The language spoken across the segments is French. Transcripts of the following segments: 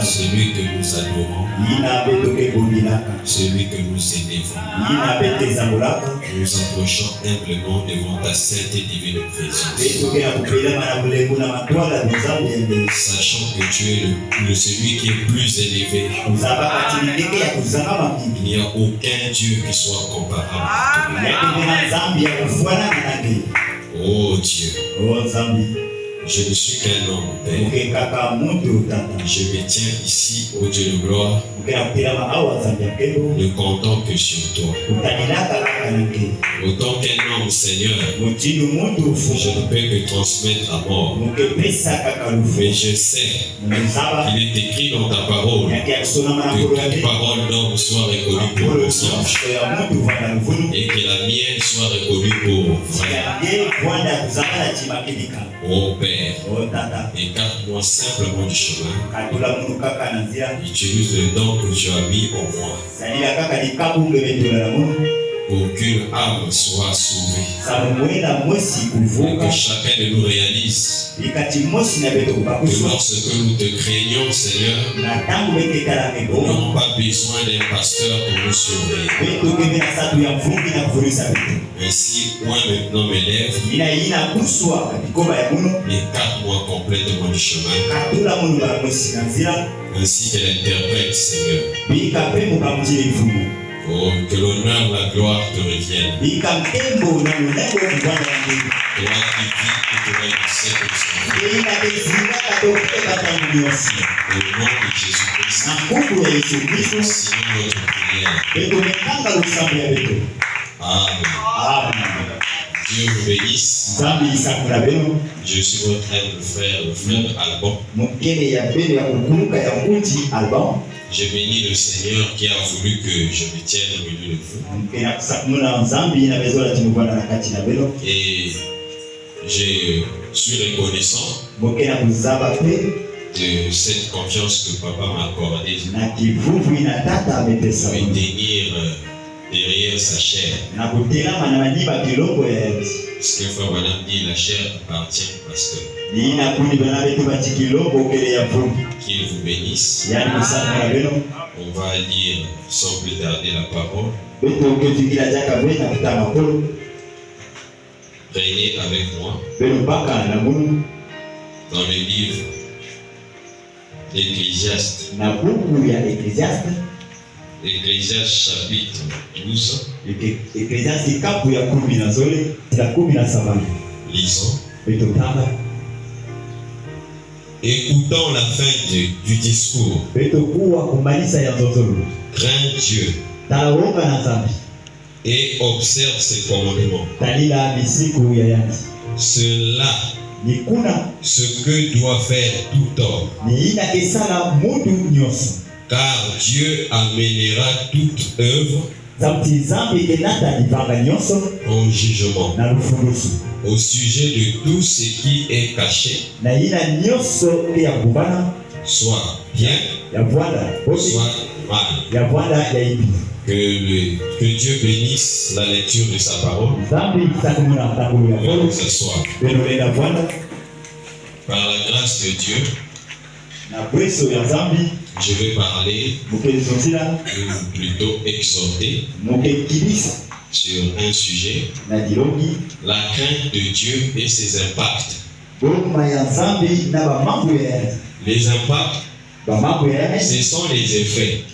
celui que nous adorons, celui que nous élévons. Nous approchons humblement devant ta sainte et divine présence, sachant que tu es celui qui est plus élevé. Il n'y a aucun Dieu qui soit comparable à toi. Oh Dieu, je ne suis qu'un homme, Père. Je me tiens ici, ô Dieu de gloire, ne comptant que sur toi. Autant qu'un homme, Seigneur, je ne peux que transmettre à mort. Mais je sais qu'il est écrit dans ta parole que toute parole d'homme soit reconnue pour mensonge et que la mienne soit reconnue pour vrai. Oh Père, écarte-moi simplement du chemin. Utilise le don que tu as mis en moi pour qu'une âme soit sauvée. Pour que chacun de nous réalise que lorsque nous te craignons, Seigneur, nous n'avons pas besoin d'un pasteur pour nous surveiller. Ainsi, moi maintenant mes lèvres, écarte-moi complètement du chemin, ainsi qu'elle interprète, Seigneur. Oh, que l'honneur, la gloire te reviennent. Toi qui vis et qui règnes du siècle au nom de Jésus-Christ, signons notre prière. Amen. Dieu vous bénisse. Je suis votre humble frère, le frère Alban. Je bénis le Seigneur qui a voulu que je me tienne au milieu de vous. Et je suis reconnaissant de cette confiance que Papa m'a accordée de me tenir derrière sa chair. Parce que Frère Branham dit la chair appartient au pasteur. Qu'il vous bénisse. On va lire sans plus tarder la parole. Régnez avec moi dans le livre d'Ecclésiaste. Ecclésiaste chapitre 12. Lisons. Écoutons la fin du discours. Crains Dieu et observe ses commandements. Cela, ce que doit faire tout homme. Car Dieu amènera toute œuvre en jugement au sujet de tout ce qui est caché, soit bien, soit mal. Que Dieu bénisse la lecture de sa parole. Ce soir, par la grâce de Dieu, je vais parler, ou plutôt exhorter, sur un sujet, la crainte de Dieu et ses impacts. Les impacts, ce sont les effets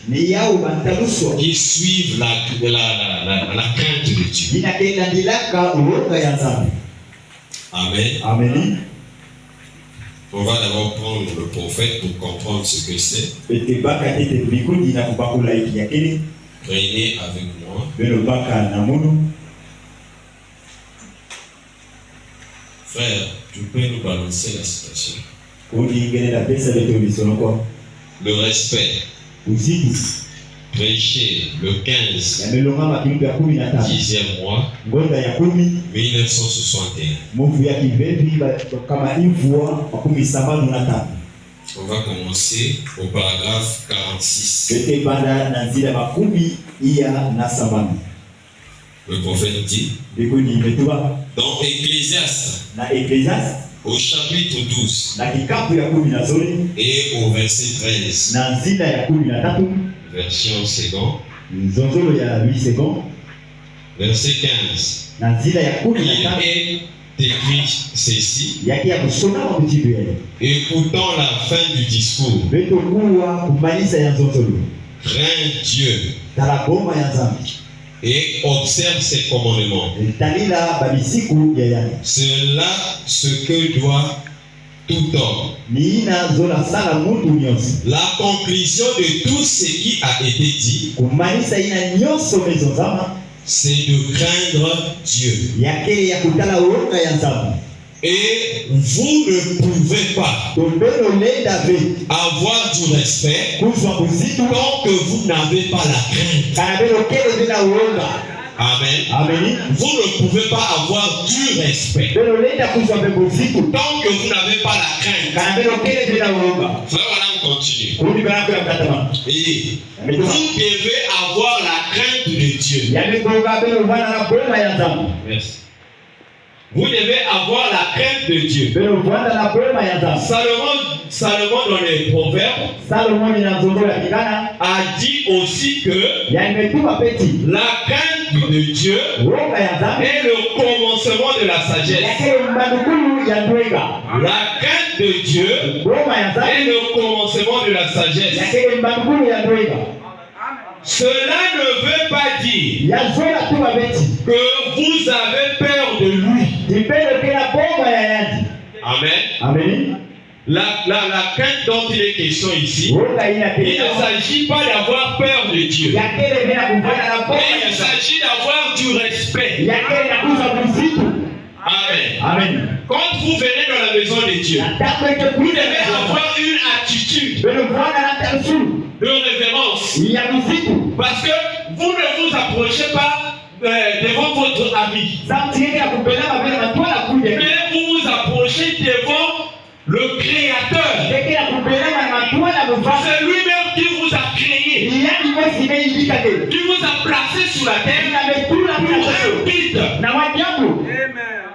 qui suivent la crainte de Dieu. Amen. Amen. On va d'abord prendre le prophète pour comprendre ce que c'est. Régnez avec moi. Frère, tu peux nous balancer la citation. Le respect. Prêché le 15 10e mois 1961. On va commencer au paragraphe 46. Le prophète dit dans Ecclésiaste au chapitre 12 na kikapu ya 12 et au verset 13. na nzila ya 13 version seconde. nzonzolo ya 8 secondes. Verset 15. na nzila ya 15 il est écrit ceci. yaki ya kusoma mutibu yale. Écoutons la fin du discours. Beto kuwa kumaliza ya nzonzolo. Crains Dieu Tala boma ya nzambi. Et observe ses commandements. Talila babisiku ya yani. C'est là ce que doit tout homme. Niina zola sala mutu nyonso. La conclusion de tout ce qui a été dit, kumalisa ina nyonso mezozama, c'est de craindre Dieu. Yake ya kutala woga ya nzambi. Et vous ne pouvez pas avoir du respect tant que vous n'avez pas la crainte. Amen. Amen. Vous ne pouvez pas avoir du respect tant que vous n'avez pas la crainte. Frère, on continue. Et vous devez avoir la crainte de Dieu. Merci. Vous devez avoir la crainte de Dieu. Salomon dans les Proverbes a dit aussi que la crainte de Dieu est le commencement de la sagesse. La crainte de Dieu est le commencement de la sagesse. Cela ne veut pas dire que vous avez peur de lui. Amen. Amen. La crainte dont il est question ici, il ne s'agit pas d'avoir peur de Dieu. Mais il s'agit d'avoir du respect. Amen. Amen. Quand vous venez dans la maison de Dieu, vous devez avoir une attitude de révérence. Parce que vous ne vous approchez pas devant votre ami. Mais vous vous approchez devant le Créateur. C'est lui-même qui vous a créé. Qui vous a placé sur la terre pour un but.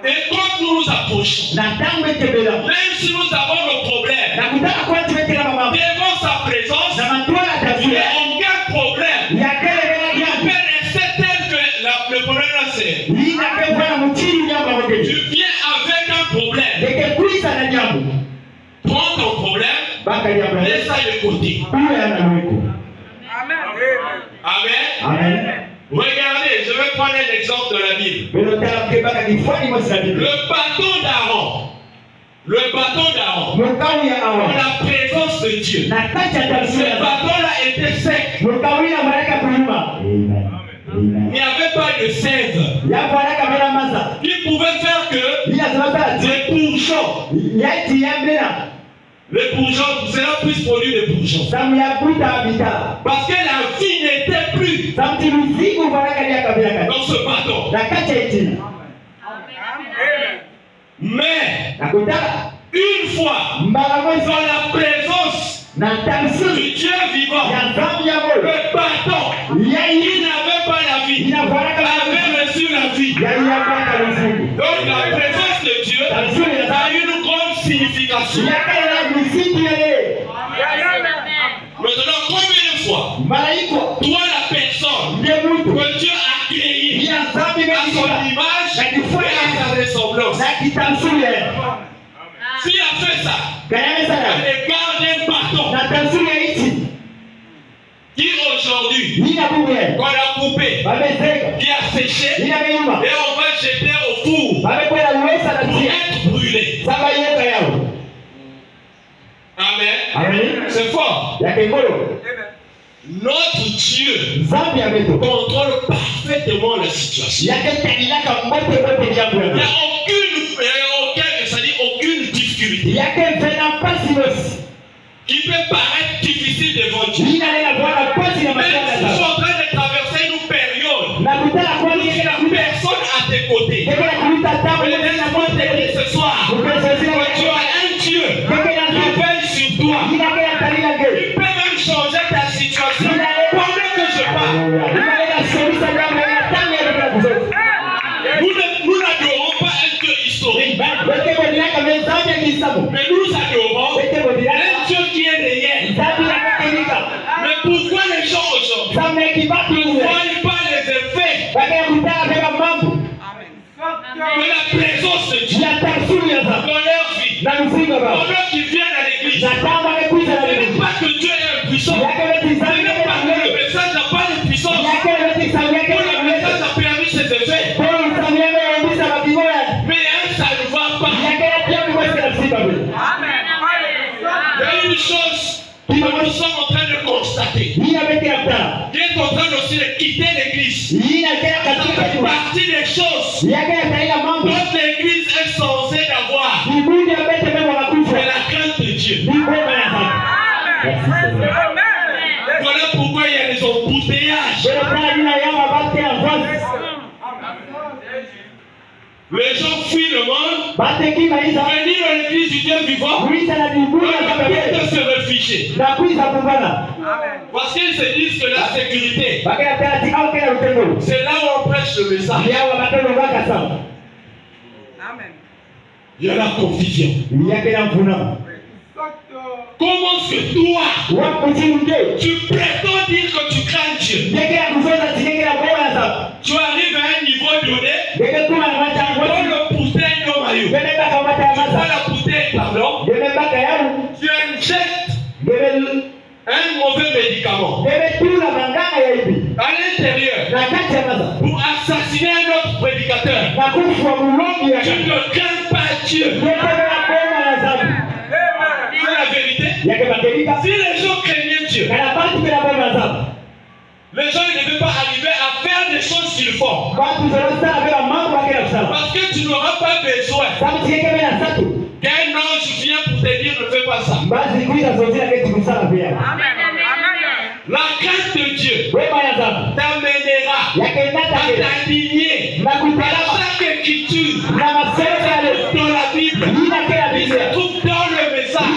Et quand nous nous approchons, même si nous avons nos problèmes, devant sa présence, il n'y a aucun problème. Il peut rester tel que le problème là c'est. Tu viens avec un problème. Prends ton problème, laisse ça de côté. Amen. Regardez, je vais prendre un exemple de la Bible. Le bâton d'Aaron. En la présence de Dieu. Ce bâton-là était sec. Il n'y avait pas de sève. Qui pouvait faire que les bourgeons. Les bourgeons, cela puisse produire des bourgeons. Parce que la vie n'était plus dans ce bâton. Mais une fois dans la présence du Dieu vivant, le bâton qui n'avait pas la vie avait reçu la vie. Donc la présence de Dieu a une grande signification. Maintenant, combien de fois toi la personne que Dieu a créée à son image et à sa ressemblance, s'il a fait ça, elle garde un bâton qui aujourd'hui, qu'on a coupé, qui a séché, et on va jeter au four pour être brûlé. Amen. C'est fort. Notre Dieu contrôle parfaitement la situation. Il n'y a aucune difficulté qui peut paraître difficile devant Dieu. Mais nous sommes en train de traverser une période où personne à tes côtés. Mais laisse-moi te dire ce soir que tu as un Dieu qui veille sur toi. Il peut même changer ta situation pendant que je parle. Nous n'adorons pas un Dieu historique. Mais pourquoi les gens aujourd'hui ne voient pas les effets de la présence de Dieu dans leur vie? Pendant qu'ils viennent à l'église, ce n'est pas que Dieu est impuissant. Ce n'est pas que le message n'a pas de puissance. Que le message a permis ses effets. Mais ça ne va pas. Il y a une chose que nous sommes en train de constater. Qui est en train aussi de quitter l'église. Ça fait partie des choses dont l'église est censée avoir. C'est la crainte de Dieu. Voilà pourquoi il y a des embouteillages. Les gens fuient le monde, venir à l'église du Dieu vivant, pour se réfugier. Parce qu'ils se disent que la sécurité, c'est là où on prêche le message. Il y a la confusion. Comment est-ce que toi, tu prétends dire que tu crains Dieu? Tu arrives à un niveau donné, tu prends le bouteille de maillot, tu prends la bouteille, pardon, tu injectes un mauvais médicament à l'intérieur pour assassiner un autre prédicateur. Tu ne crains pas Dieu. C'est la vérité. Si les gens craignaient Dieu, les gens ne devaient pas arriver à faire des choses qu'ils font. Parce que tu n'auras pas besoin qu'un ange vienne pour te dire ne fais pas ça. La crainte de Dieu t'amènera à t'aligner à chaque écriture dans la Bible. Il se trouve dans le message.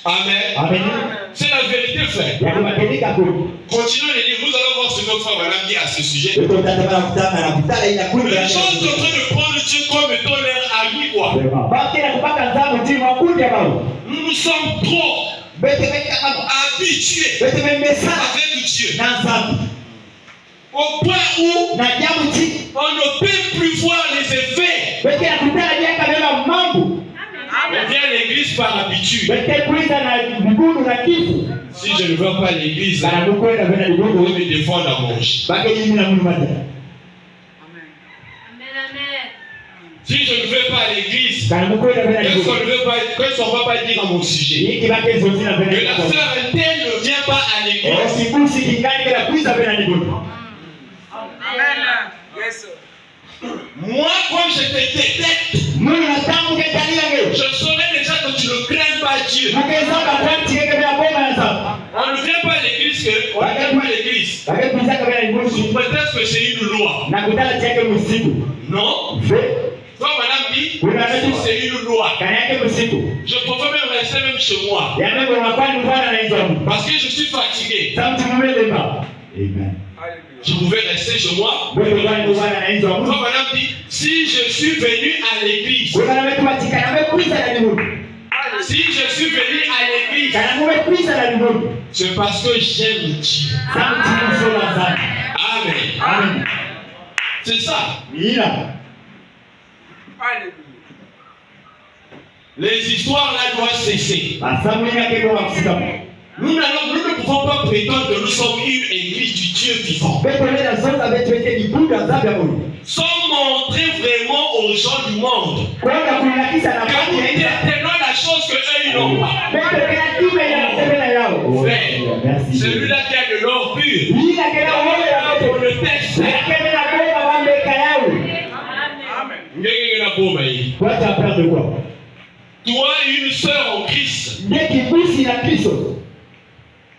Amen. C'est la vérité, frère. Continuons de lire. Nous allons voir ce que notre frère Branham dit à ce sujet. Les gens sont en train de prendre Dieu comme étant leur ami, quoi. Nous sommes trop habitués avec Dieu. Au point où on ne peut plus voir les effets. On vient à l'église par habitude. Si je ne veux pas à l'église, je vais me défendre à manger. Si je ne veux pas à l'église, qu'est-ce qu'on ne va pas dire à mon sujet? Que la sœur interne ne vient pas à l'église. Moi, quand je te détecte, je saurais déjà que tu ne crains pas Dieu. On ne vient pas à l'église sous prétexte que c'est une loi. Non. Toi, madame dit, c'est une loi. Je préfère même rester même chez moi. Parce que je suis fatigué. Amen. Je pouvais rester chez moi. Toi, madame dit, si je suis venu à l'église, c'est parce que j'aime Dieu. Amen. C'est ça. Les histoires là doivent cesser. Nous ne pouvons pas prétendre que nous sommes une église du Dieu vivant sans montrer vraiment aux gens du monde que nous détenons la chose que eux ils n'ont pas. Celui-là qui a de l'or pur, on le teste. Toi, une sœur en Christ,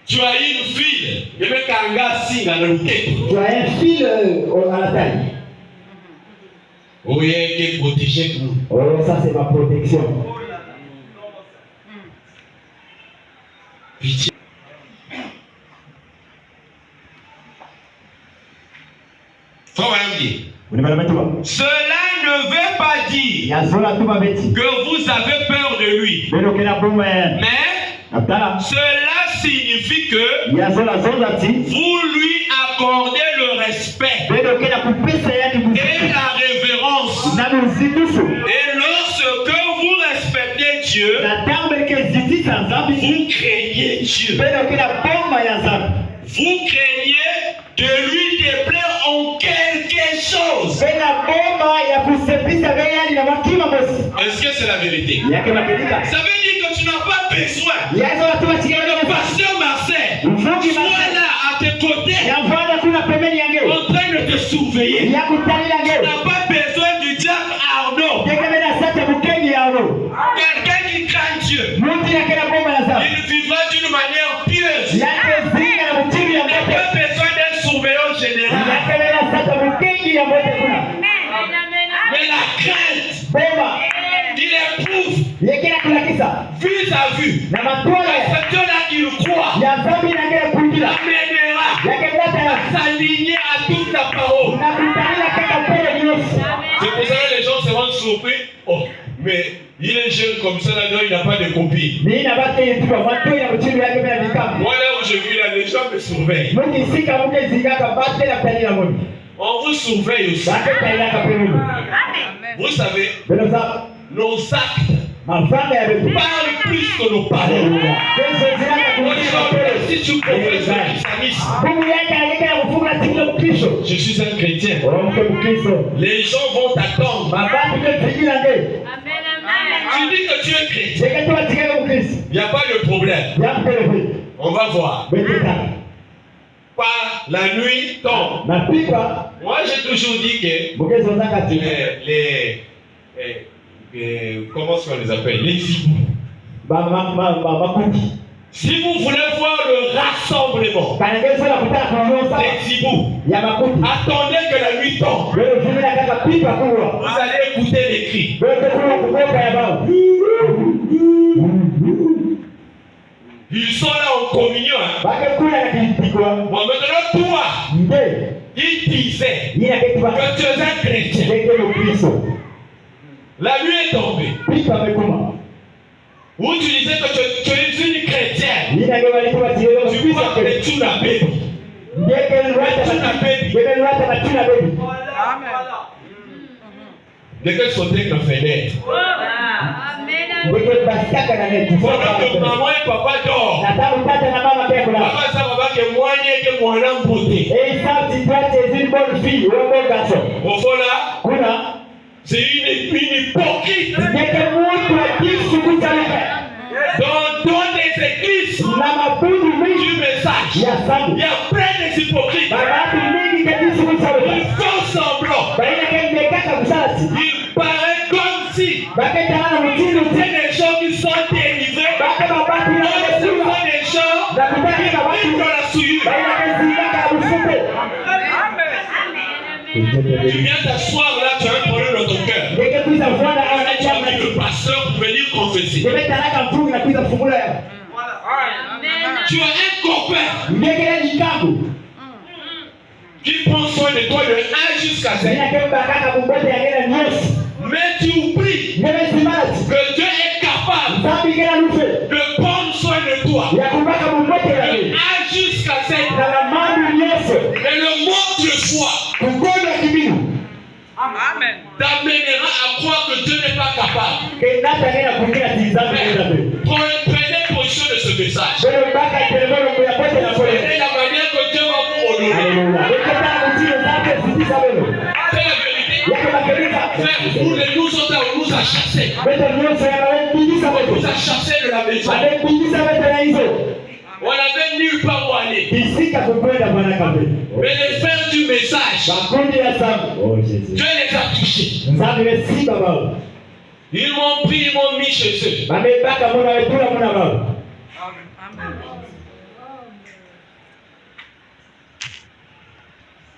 tu as une fille, tu as un fil à la taille. Oui, qui est protégé. Oh, ça c'est ma protection. Pitié. Cela ne veut pas dire que vous avez peur lui. Mais cela signifie que vous lui accordez le respect et la révérence. Et lorsque vous respectez Dieu, vous craignez Dieu. Vous craignez de lui déplaire en quelque chose. Est-ce que c'est la vérité? Ça veut dire que tu n'as pas besoin que le pasteur Marcel soit là à tes côtés en train de te surveiller. Tu n'as pas besoin du diable Arnaud, quelqu'un qui craint Dieu. Il vivra d'une manière pieuse. Il n'a pas besoin d'un surveillant général. Mais la crainte qu'il éprouve vis à vue, le Seigneur qu'il croit l'amènera à s'aligner à toute la parole. C'est pour ça que les gens se rendent surpris. Oh, mais il est jeune comme ça, là, non, il n'a pas de copie. Voilà où je vis là, les gens me surveillent. On vous surveille aussi. Vous savez, nos actes parlent plus que nos paroles. Si tu professes le christianisme, je suis un chrétien. Les gens vont t'attendre. Tu dis que tu es chrétien. Il n'y a pas de problème. On va voir. Par la nuit tombe. Moi j'ai toujours dit que comment est-ce qu'on les appelle? Les zibous. Si vous voulez voir le rassemblement des zibous, attendez que la nuit tombe. Vous allez écouter les cris. Ils sont là en communion. Bon, maintenant, toi, il disait que tu es un chrétien. La nuit est tombée. Où tu disais que tu es une chrétienne. Tu crois que tu n'as pas. De quel côté que la fenêtre? Pendant que maman et papa dorment, papa ça va que moi que moi n'en beauté. Voilà, c'est une hypocrite. Dans les églises du message, il y a plein de hypocrites. Ils font semblant. Il paraît comme si c'est des gens qui sont délivrés. Ce sont des gens qui vivent dans la souillure. Tu viens t'asseoir là, tu as un problème dans ton cœur. Tu as mis le pasteur pour venir confesser. Tu as un copain qui prend soin de toi de 1 jusqu'à 7. Mais tu oublies que Dieu est capable de prendre soin de toi de 1 jusqu'à 7. Et le manque de foi t'amènera à croire que Dieu n'est pas capable. Prenez position de ce message. Prenez la manière que Dieu va vous honorer. C'est la vérité. Frère, nous les nous autres, on nous a chassés. On nous a chassés de la maison. On n'avait nulle part où aller. Mais les frères du message, Dieu les a touchés. Ils m'ont pris, ils m'ont mis chez eux.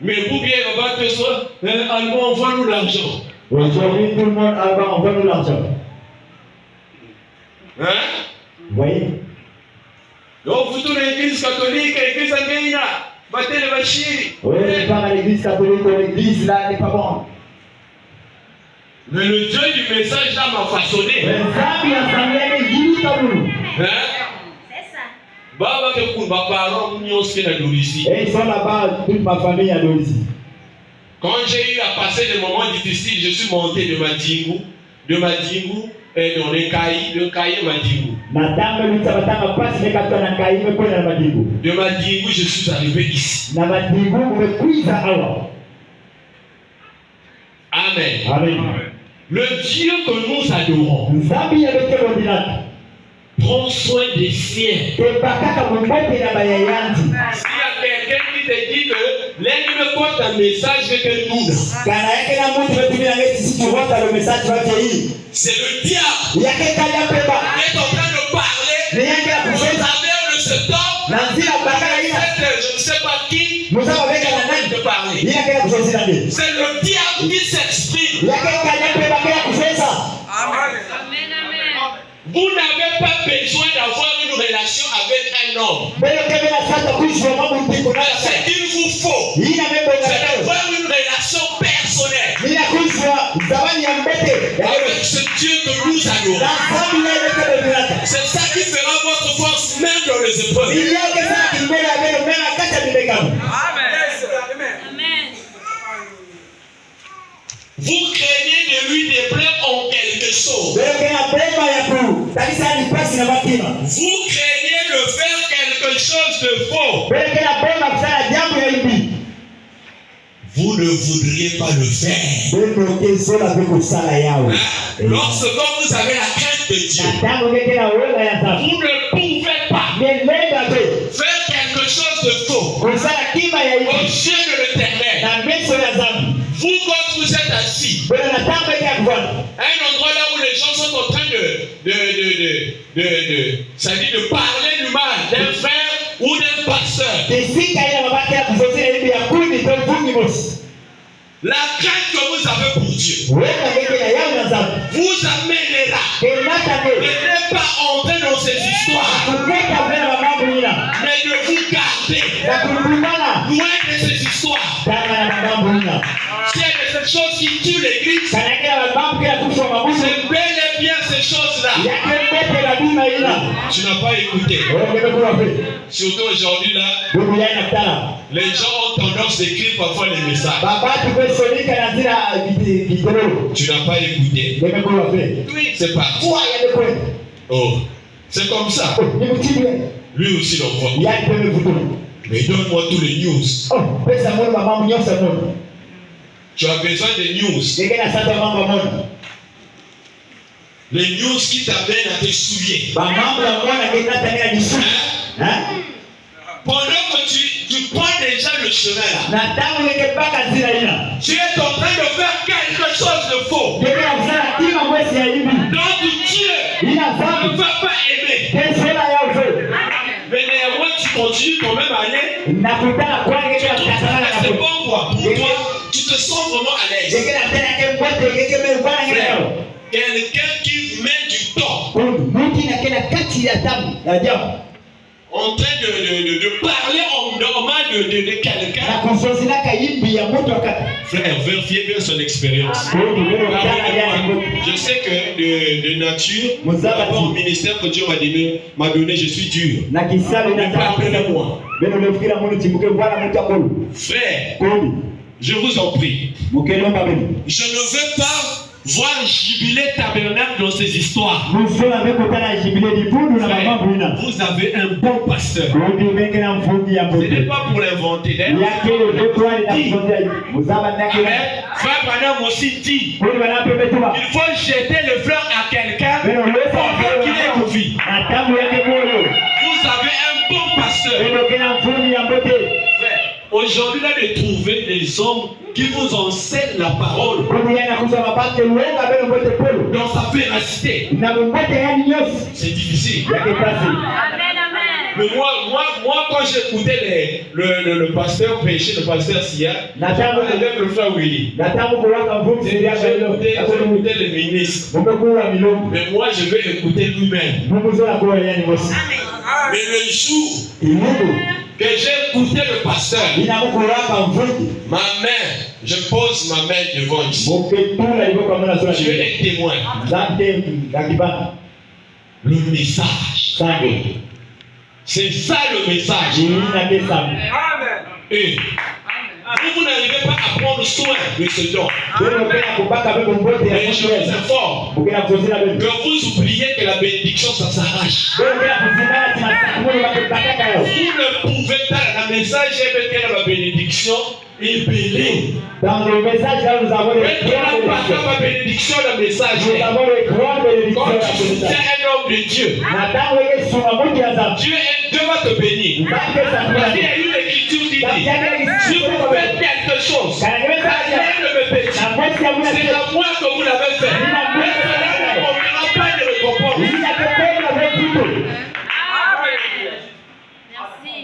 Mais vous bien, on va te dire, Allemand, envoie-nous l'argent. Aujourd'hui, tout le monde envoie-nous l'argent. Hein? Oui. Donc, vous tous l'église catholique, l'église angélique, battez les machines. Oui, pas à l'église catholique, l'église là n'est pas bon. Mais le Dieu du message là m'a façonné. Baba que pour ma parents nous sommes à Dolisie. Et ils sont là-bas, toute ma famille à Dolisie. Quand j'ai eu à passer des moments difficiles, je suis monté de Madingu et dans les Caïs, de Caïs Madingu. De Madingu, je suis arrivé ici. Amen. Amen. Le Dieu que nous adorons prend soin des siens. S'il y a quelqu'un qui te dit que l'ennemi me porte un message que nous, c'est le diable qui est en train de parler. Vous avez le septembre, je ne sais pas qui de parler. C'est le diable qui s'exprime. Vous n'avez pas besoin d'avoir une relation avec un homme. Ce qu'il vous faut, c'est d'avoir une relation personnelle avec ce Dieu que nous adorons. C'est ça qui fera votre force même dans les épreuves. Vous craignez de lui déplaire en quelque chose. Vous craignez de faire quelque chose de faux. Vous ne voudriez pas le faire. Lorsque vous avez la crainte de Dieu, vous ne pouvez pas faire quelque chose de faux aux yeux de l'Éternel. Vous, quand vous êtes assis, un endroit là où les gens sont en train c'est-à-dire de parler du mal d'un frère ou d'un pasteur, la crainte que vous avez pour Dieu vous amènera de ne pas entrer dans ces histoires, mais de vous garder loin de ces histoires. S'il y a des choses qui tuent l'église, c'est bel et bien ces choses-là. Tu n'as pas écouté. Surtout aujourd'hui là, les gens ont tendance d'écrire parfois les messages. Tu n'as pas écouté. Oui, c'est pas. Oh, c'est comme ça. Lui aussi l'envoie. Mais donne-moi tous les news. Tu as besoin des news. Les news qui t'amènent à te souiller. Pendant que tu prends déjà le chemin là, tu es en train de faire quelque chose de faux. Donc Dieu ne va pas aimer. Mais néanmoins tu continues quand même à aller. C'est bon quoi. Pour toi, tu te sens vraiment à l'aise. Quelqu'un qui met du temps en train de parler en normal de quelqu'un. Frère, vérifiez bien son expérience. Je sais que de nature, par rapport au ministère que Dieu m'a donné, je suis dur. Mais pardonnez-moi. Frère, je vous en prie. Je ne veux pas voir Jubilé Tabernacle dans ces histoires. Vous avez un bon pasteur. Ce n'est pas pour l'inventer. Frère Branham aussi dit, il faut jeter le fleur à quelqu'un pour qu'il ait une vie. Vous avez un bon pasteur. Aujourd'hui, là, de trouver des hommes qui vous enseignent la parole dans sa véracité, c'est difficile. Mais moi quand j'écoutais le pasteur Péché, le pasteur Sia, avec le frère Willy, j'écoutais le ministre. Mais moi, je vais écouter lui-même. Mais le jour que j'ai écouté le pasteur, je pose ma main devant ici. Dieu est témoin. Le message C'est ça le message. Et vous n'arrivez pas à prendre soin de ce don. Mais je vous informe que vous oubliez que la bénédiction, ça s'arrache. Vous ne pouvez pas, le message est que la bénédiction est belle. Dans le message, là, nous avons les grandes bénédictions. La bénédiction, le message Nous avons les grandes bénédictions. quand tu soutiens un homme de Dieu, Dieu va te bénir. Parce qu'il y a une écriture qui dit, si vous faites quelque chose, rien ne me pétit. C'est à moi que vous l'avez fait. Mais cela ne manquera pas de récompense.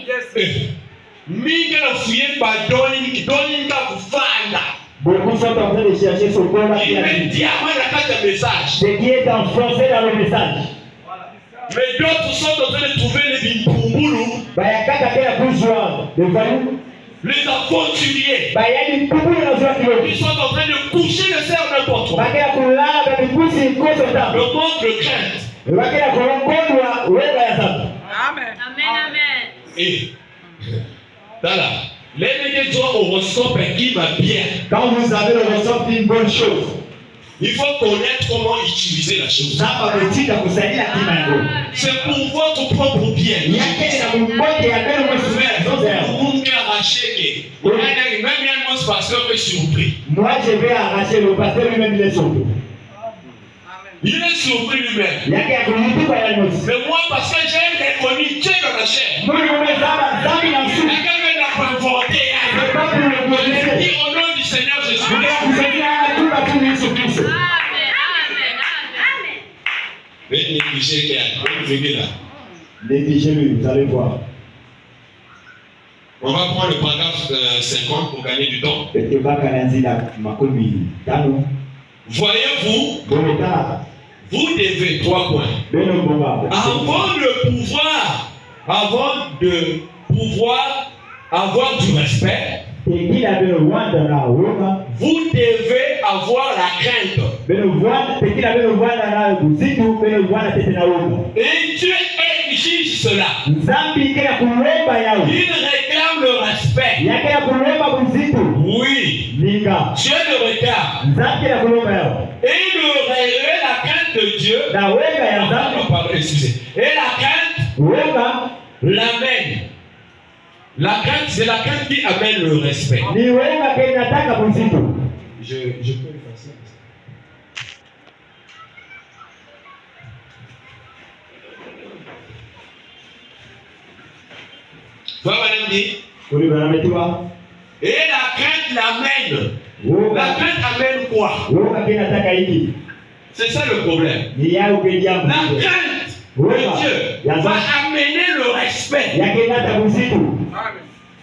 Merci. Mingi na fouiller doni ka kufanda. Beaucoup sont en train de chercher ce qu'on a dit. Immédiatement la carte de message. Ce qui est enfoncé dans le message. Mais d'autres sont en train de trouver les bimpumbulu. Les aventuriers. Ils sont en train de coucher le cerf n'importe où. Le manque de crainte. Amen. Amen. Et voilà. Les horoscope qui va bien. Quand vous avez l'horoscope, c'est une bonne chose. Il faut connaître comment utiliser la chose. C'est pour votre propre bien. Moi, je vais arracher le pasteur lui-même, il est surpris. Il est surpris lui-même. Mais moi, parce que j'ai reconnu Dieu dans la chair. Quelqu'un n'a pas inventé. Il dit au nom du Seigneur Jésus. Négligez-le, vous allez voir. On va prendre le paragraphe 50 pour gagner du temps. Voyez-vous, vous devez 3 points. Avant de pouvoir avoir du respect, vous devez avoir la crainte. Et Dieu exige cela. Il réclame le respect. Oui. Dieu le regarde. Et la crainte de Dieu. Excusez. Et la crainte l'amène. La crainte, c'est la crainte qui amène le respect. Je peux le faire ça. Voilà, madame dit. Et la crainte l'amène. La crainte amène quoi? C'est ça le problème. La crainte de Dieu va amener le respect.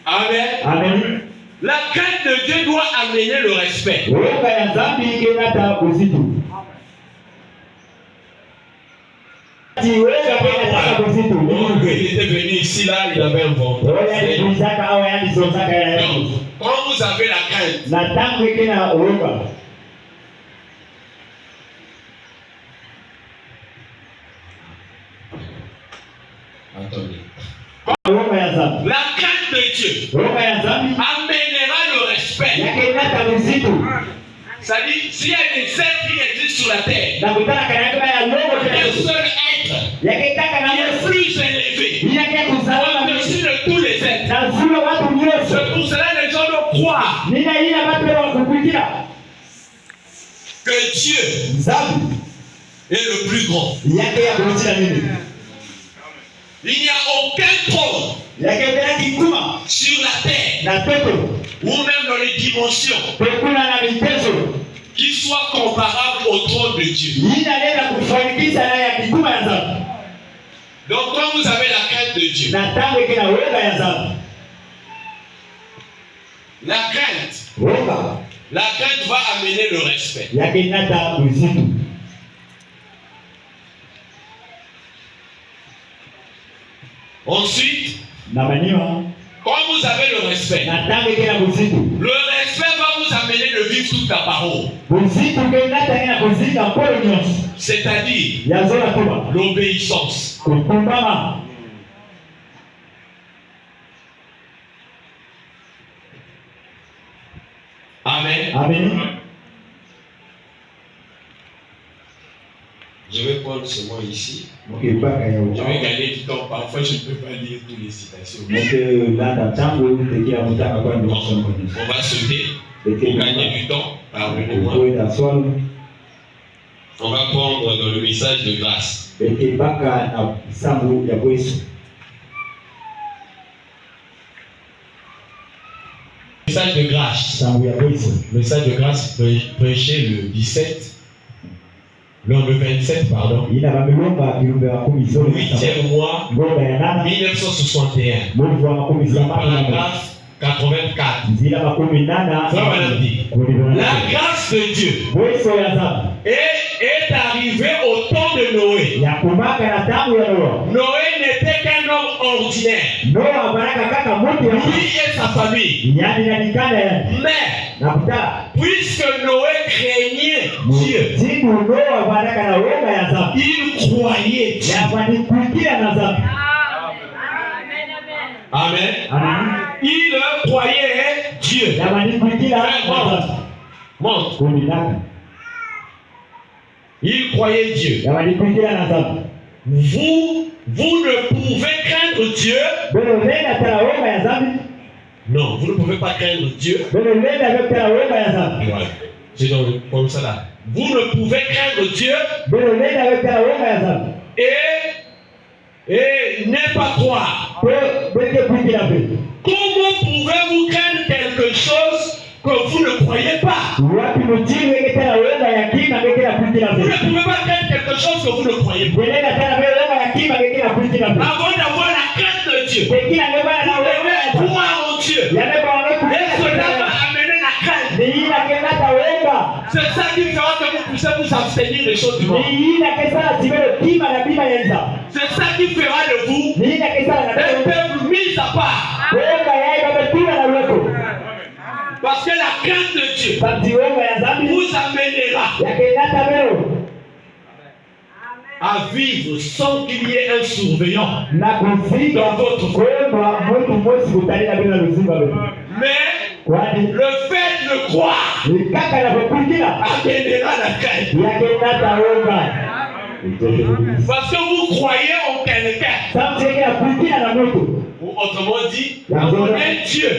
Amen. Amen. La crainte de Dieu doit amener le respect. Il était venu ici, là, il avait inventé. Quand vous avez la crainte, attendez. La crainte de Dieu amènera le respect. C'est-à-dire, s'il y a des êtres qui existent sur la terre, un seul être qui est plus élevé au-dessus de tous les êtres. C'est pour cela que les gens doivent croire que Dieu est le plus grand. Il n'y a aucun trône sur la terre ou même dans les dimensions qui soit comparable au trône de Dieu. Donc quand vous avez la crainte de Dieu, la crainte va amener le respect. Ensuite, quand vous avez le respect va vous amener de vivre toute la parole. C'est-à-dire l'obéissance. kutumbama. Amen. Amen. Je vais prendre ce mot ici. Je vais gagner du temps. Parfois, je ne peux pas lire toutes les citations. On va sauter pour gagner du temps. Pardonnez-moi. On va prendre dans le message de grâce. Message de grâce. Message de grâce prêché le 17. Non, le 27, pardon. 8e mois 1961. Paragraphe 84. La grâce de Dieu est arrivée au temps de Noé. Noé n'était qu'un homme ordinaire. Lui et sa famille. Mais, puisque Noé craignait Dieu, il croyait Dieu. Amen. Il croyait Dieu. Montre. Il croyait Dieu. Vous ne pouvez craindre Dieu. Non, vous ne pouvez pas craindre Dieu. C'est comme ça là. Vous ne pouvez craindre Dieu et ne pas croire. Comment pouvez-vous craindre quelque chose que vous ne croyez pas? Vous ne pouvez pas craindre quelque chose que vous ne croyez pas. Avant d'avoir la crainte de Dieu, vous devez croire en Dieu. Et cela va amener la crainte. C'est ça qui fera que vous puissiez vous abstenir des choses du monde. C'est ça qui fera de vous un peuple mis à part. Parce que la crainte de Dieu vous amènera à vivre sans qu'il y ait un surveillant dans votre vie. Mais le fait de croire amènera la crainte. Parce que vous croyez en quelqu'un. Ou autrement dit, un Dieu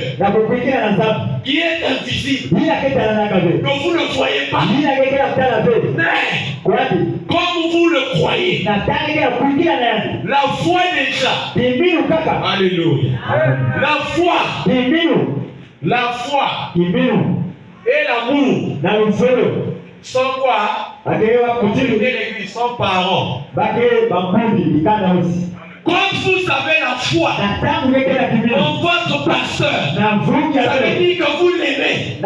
qui est invisible, que vous ne voyez pas. Mais comme vous le croyez, la foi déjà, alléluia, la foi et l'amour sont quoi? L'église, sont parents. Comme vous avez la foi en votre pasteur, ça veut dire que vous l'aimez.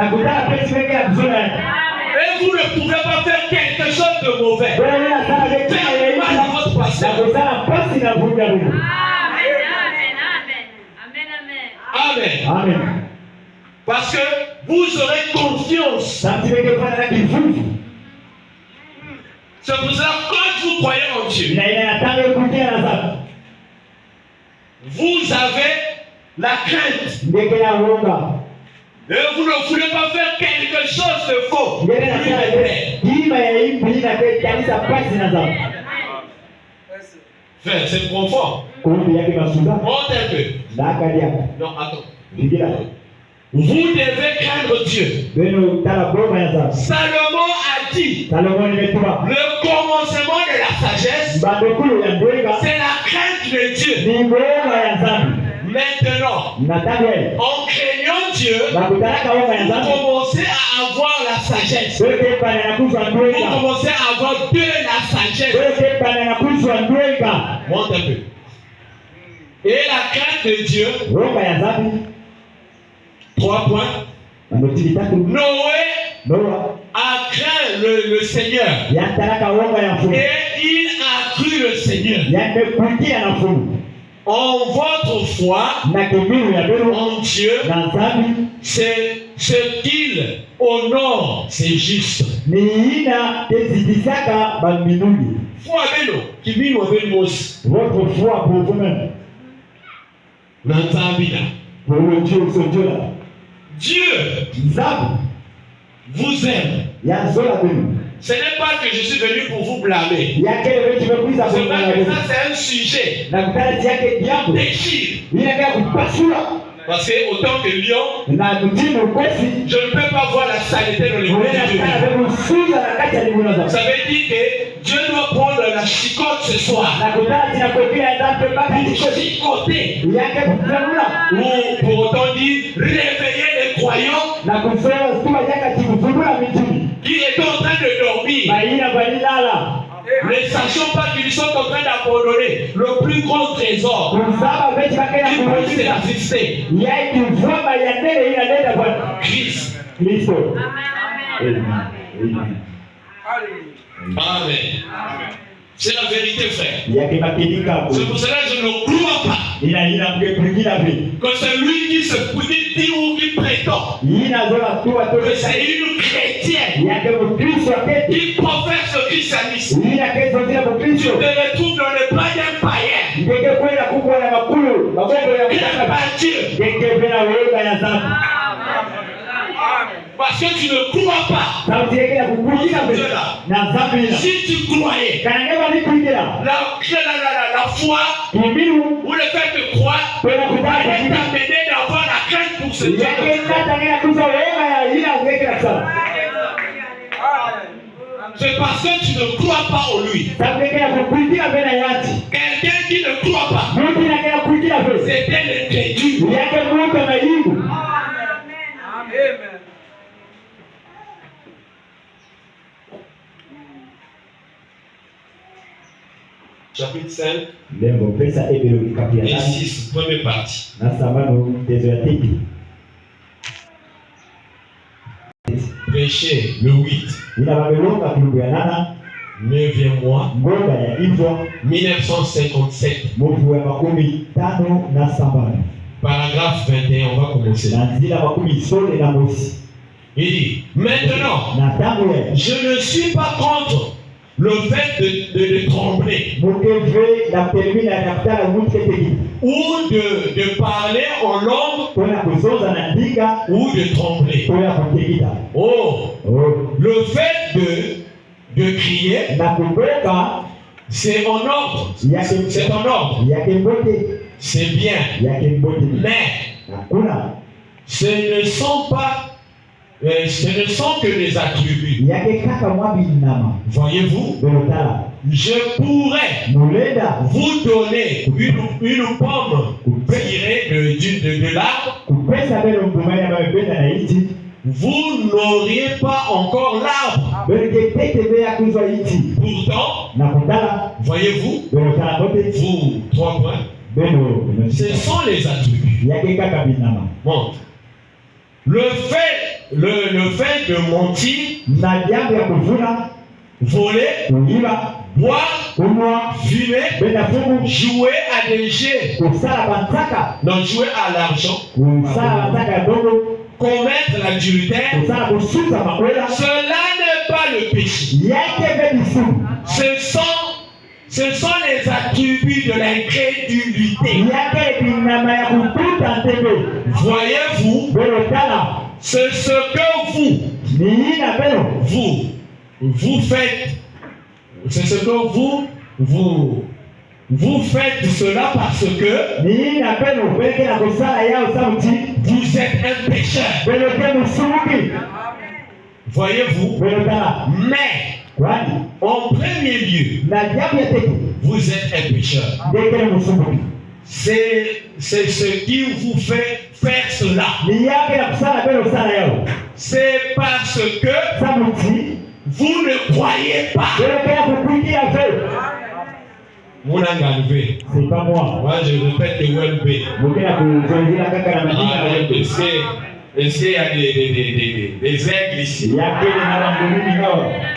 Et vous ne pouvez pas faire quelque chose de mauvais. Faites mal à votre pasteur. Amen. Parce que vous aurez confiance. C'est pour ça que quand vous croyez en Dieu, vous avez la crainte. Et vous ne voulez pas faire quelque chose de faux. Frère, c'est profond. Monte un peu. Non, attends. Vous devez craindre Dieu. Salomon a dit, le commencement de la sagesse, c'est la crainte de Dieu. Maintenant, en craignant Dieu, vous commencez à avoir la sagesse. Vous commencez à avoir de la sagesse. Monte un peu. Et la crainte de Dieu, 3 points. Noé a craint le Seigneur. Et il a cru le Seigneur. en votre foi en Dieu, c'est ce qu'il honore, c'est juste. Foi beno, qui vit avec Moses. Votre foi pour vous-même. Pour le Dieu, ce Dieu-là. Dieu vous aime. Ce n'est pas que je suis venu pour vous blâmer. C'est pas que ça, c'est un sujet. Déchire. Parce que autant que lion, je ne peux pas voir la saleté dans les mains de Dieu. Ça veut dire que Dieu doit prendre la chicote ce soir. Chicoter. Ou pour autant dire réveiller les croyants qui est en train de dormir. Ne sachant pas qu'ils sont en train d'abandonner le plus grand trésor qui puisse exister. Christ. Amen. C'est la vérité, frère. C'est pour cela que je ne crois pas que c'est lui qui se dit ou qui prétend que c'est une chrétienne qui professe le christianisme. Tu te retrouves dans le bras d'un païen. Pas Dieu. Parce que tu ne crois pas. Si tu croyais, la foi ou le fait de croire allait t'amener d'avoir la crainte pour ce Dieu. C'est parce que tu ne crois pas en lui. Quelqu'un qui ne croit pas, c'est un incrédule. Chapitre 5 et 6, première partie. Prêcher le 8. 9e mois 1957. Paragraphe 21, on va commencer. Il dit, maintenant, je ne suis pas contre le fait de trembler ou de parler en langue ou de trembler. Oh, le fait de crier, c'est en ordre. C'est en ordre. C'est bien. Mais ce ne sont que des attributs. Voyez-vous, je pourrais vous donner une pomme tirée de l'arbre. Vous n'auriez pas encore l'arbre. Pourtant, voyez-vous, vous, 3 points, ce sont les attributs. Montre. Le fait de mentir, voler, boire, fumer, jouer à des jeux, non, jouer à l'argent, commettre l'adultère, cela n'est pas le péché. Ce sont les attributs de l'incrédulité. Voyez-vous, c'est ce que vous faites. C'est ce que vous faites cela parce que vous êtes un pécheur. Voyez-vous, mais en premier lieu, vous êtes un pécheur. C'est ce qui vous fait faire cela. C'est parce que vous ne croyez pas. C'est pas moi. Moi, je répète le WLB. Est-ce qu'il y a des aigles ici?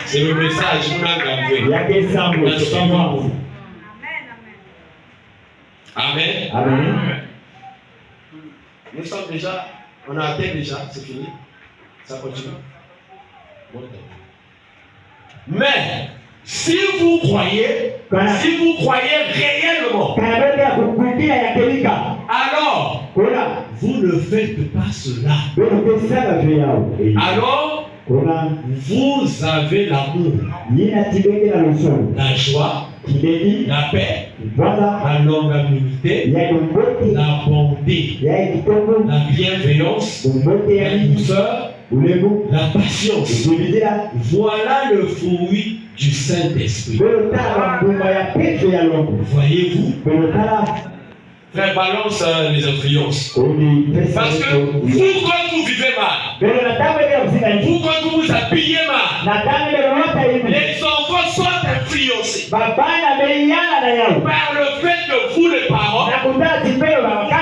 C'est le message. Amen. Amen. Nous sommes déjà, on a atteint déjà, c'est fini. Ça continue. Mais si vous croyez réellement, alors vous ne faites pas cela. Alors vous avez l'amour, la joie, la paix, la longanimité, la bonté, la bienveillance, la douceur, la patience. Voilà le fruit du Saint-Esprit. Voyez-vous? Frère, balance les influences. Parce que vous, quand vous vivez mal, vous, quand vous vous habillez mal, les enfants sont influencés par le fait que vous, les parents,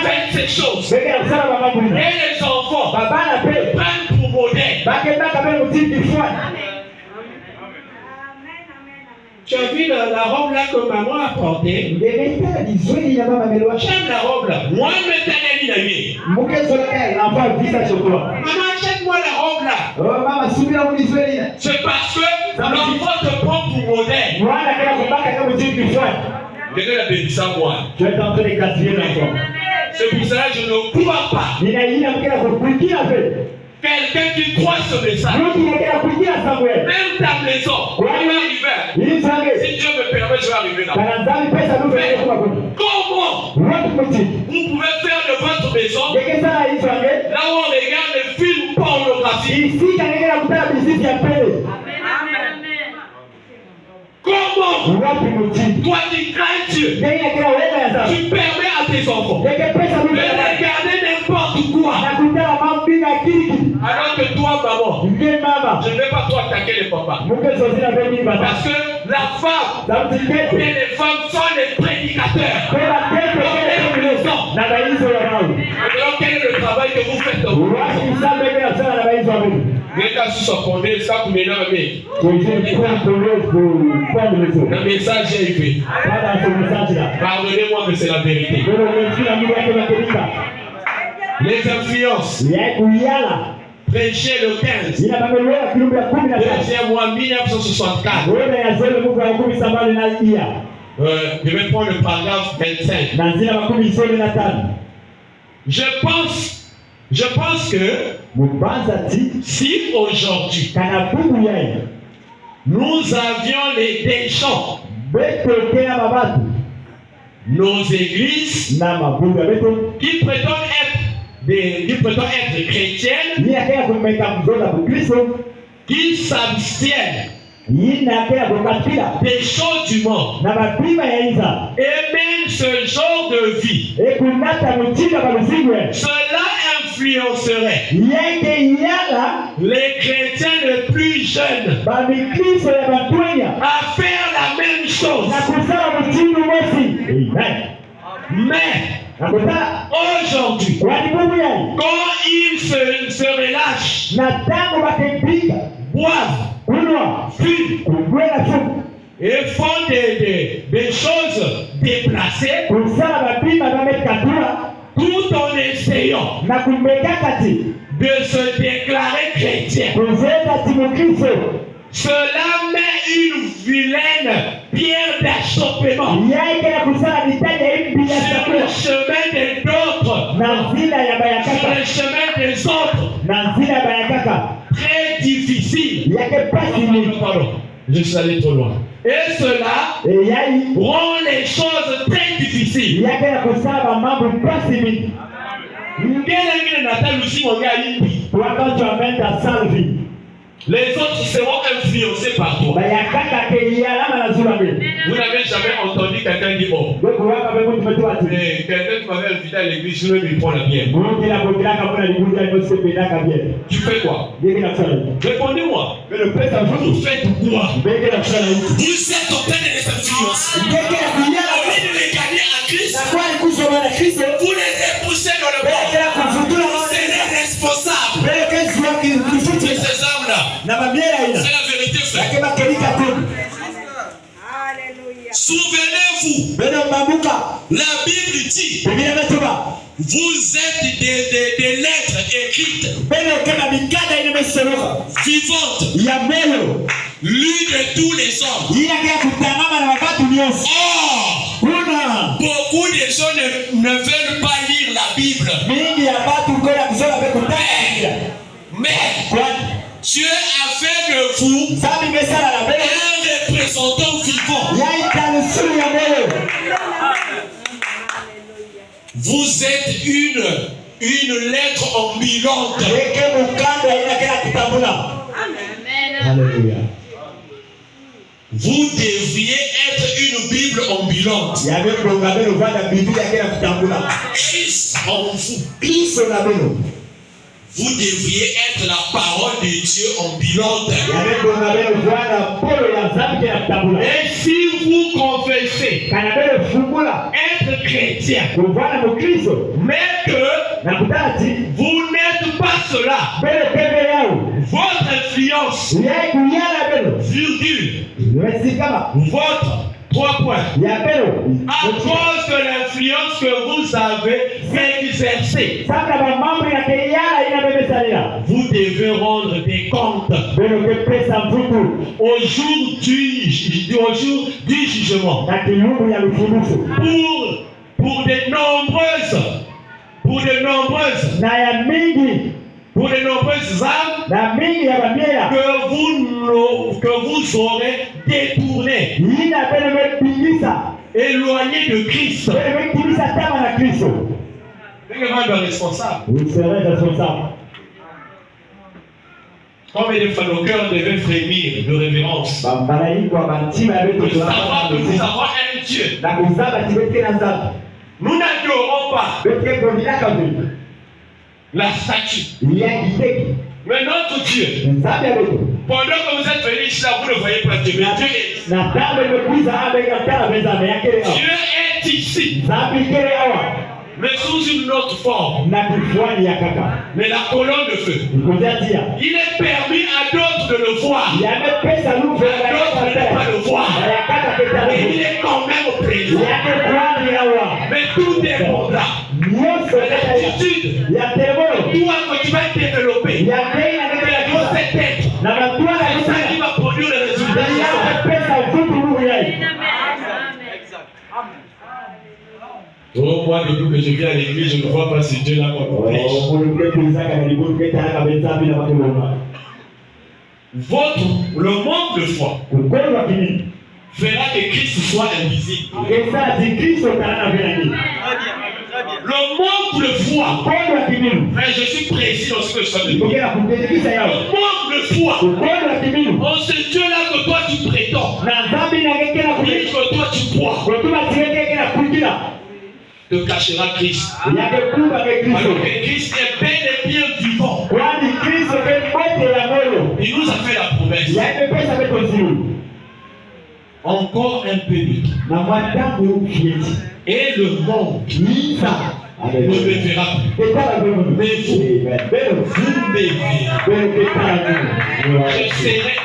faites ces choses. Et les enfants prennent pour modèle. Tu as vu la robe là que maman a portée? J'aime la robe là. Moi, je Maman, achète-moi la robe là. C'est parce que l'enfant te prend pour modèle. Je vais la bénir moi. C'est pour ça que je ne crois pas. Quelqu'un qui croit ce message, même ta maison, on va arriver. Si Dieu me permet, je vais arriver là. Mais comment vous pouvez faire de votre maison là où on regarde les films pornographiques? Comment toi qui crains Dieu, tu permets à tes enfants de regarder n'importe quoi? Alors que toi, maman, je ne vais pas trop attaquer les papas. Parce que la femme et les femmes sont les prédicateurs. Alors quel est le travail que vous faites? Le message est élevé. Pardonnez-moi, mais c'est la vérité. Les influences. Prêcher le 15. Deuxième mois 1964. Je vais prendre le paragraphe 25. Je pense que si aujourd'hui nous avions les déchants, nos églises qui prétendent être chrétiennes, qui s'abstiennent des choses du monde, et même ce genre de vie, cela influencerait les chrétiens les plus jeunes à faire la même chose. Mais aujourd'hui, quand ils se relâchent, boivent, fument et font des choses déplacées, tout en essayant de se déclarer chrétien, cela met une vilaine pierre d'achoppement sur le chemin des autres, sur le chemin des autres, très difficile. Pardon, je suis allé trop loin. Et cela rend les choses très difficiles. Les autres seront influencés par toi. Vous n'avez jamais entendu quelqu'un dire oh, mais quelqu'un qui m'avait invité à l'église, je vais lui prendre la bière. Tu fais quoi? Répondez-moi. Vous faites quoi? Vous êtes en train de les influencer. Au lieu de les gagner à Christ, vous les repoussez dans le monde. Vous êtes responsables de ces âmes-là. C'est la vérité, frère. Souvenez-vous La Bible dit, vous êtes des lettres écrites, vivantes, lues de tous les hommes. Or, beaucoup de gens ne veulent pas lire la Bible. Mais Dieu a fait de vous un représentant vivant. Vous êtes une lettre ambulante. Alléluia. Vous devriez être une Bible ambulante. Christ en vous. Vous devriez être la parole de Dieu ambulante. Et si vous confessez être chrétien, mais que vous n'êtes pas cela, votre influence, virgule, votre 3 points. À cause de l'influence que vous avez exercée, vous devez rendre des comptes au jour du jugement. Pour de nombreuses âmes que vous aurez détournées, éloignées de Christ. Vous serez responsable. Comme des fois nos cœurs devaient frémir de révérence. Nous avons un Dieu. Nous n'adorons pas la statue. Mais notre Dieu, pendant que vous êtes venus ici, là, vous ne voyez pas Dieu. Mais Dieu est ici. Mais sous une autre forme. Mais la colonne de feu. Il est permis à d'autres de le voir. À d'autres de ne pas le voir. Mais il est quand même présent. Mais tout dépendra de l'attitude. Toi, que tu vas développer. Dans cette tête. C'est ça qui va produire le résultat. Oh, moi, depuis que je viens à l'église, je ne vois pas ce Dieu-là comme prêche. Le manque de foi fera que Christ soit invisible. Le manque de foi, mais je suis précis dans ce que je suis dire. Le manque de foi, en ce Dieu-là que toi tu prétends, que toi tu crois, te cachera Christ. Alors que Christ est bel et bien vivant. Il nous a fait la promesse. Encore un peu de temps. Et le monde ne me verra plus. Mais vous me verrez. Je serai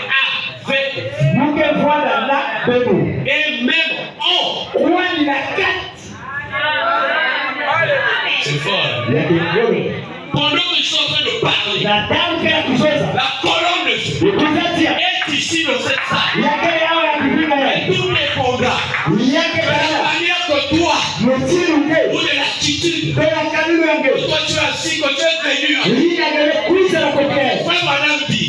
avec vous. Et même en. C'est fort. Pendant que je suis en train de parler, la colonne de feu est ici dans cette salle. Et tout répondra de la manière que toi, ou de l'attitude que toi tu as assis, que tu es venu. Frère Madame dit,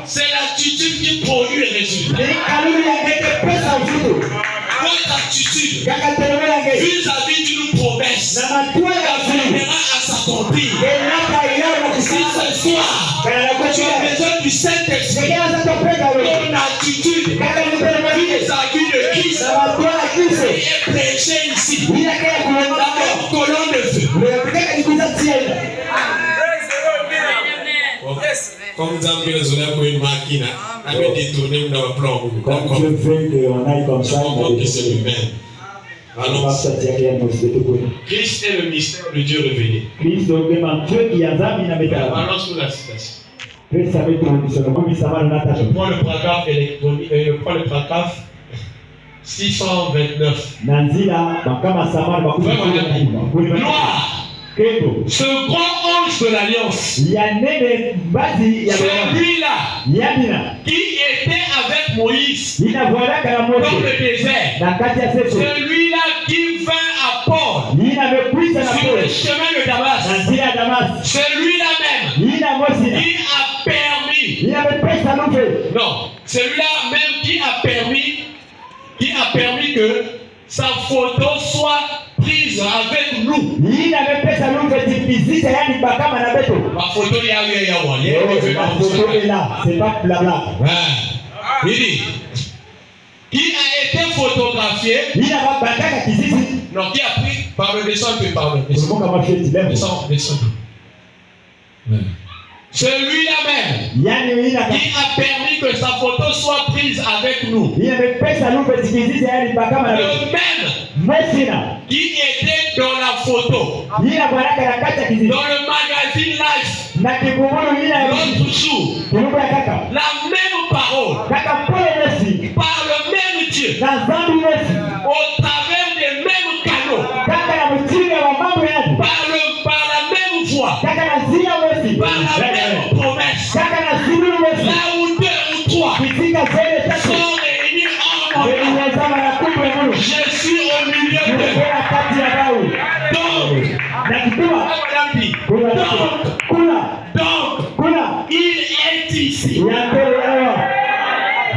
c'est l'attitude qui produit les résultats. Votre attitude vis-à-vis d'une promesse viendra à s'accomplir. Si ce soir tu as besoin du Saint-Esprit, ton attitude vis-à-vis de Christ est prêchée ici dans la colonne de feu. Comme vous avez raisonné pour une machine, avec détourner dans le plan. Comme Dieu veut qu'on aille comme ça, c'est lui-même. Alors, Christ est le mystère de Dieu révélé. Allons sur la citation. Je prends le paragraphe électronique, je prends le paragraphe 629. Nanzila bakama samani bakubwa. Gloire. Ce grand ange de l'alliance, celui-là qui était avec Moïse dans le désert, celui-là qui vint à Paul sur le chemin de Damas, celui-là même qui a permis, non, celui-là même qui a permis que sa photo soit prise avec nous. Ma photo est là, c'est pas blabla. Il dit, qui a été photographié, non, qui a pris, pardon, descend un peu, pardon, descend. Celui-là même qui a permis que sa photo soit prise avec nous. Le même qui était dans la photo, dans le magazine Life, l'autre jour, la même parole, par le même Dieu, au travers des mêmes canaux, par la même voix, par la même promesse, là où 2 ou 3 sont réunis en mon nom, je suis au milieu d'eux. Donc, il est ici.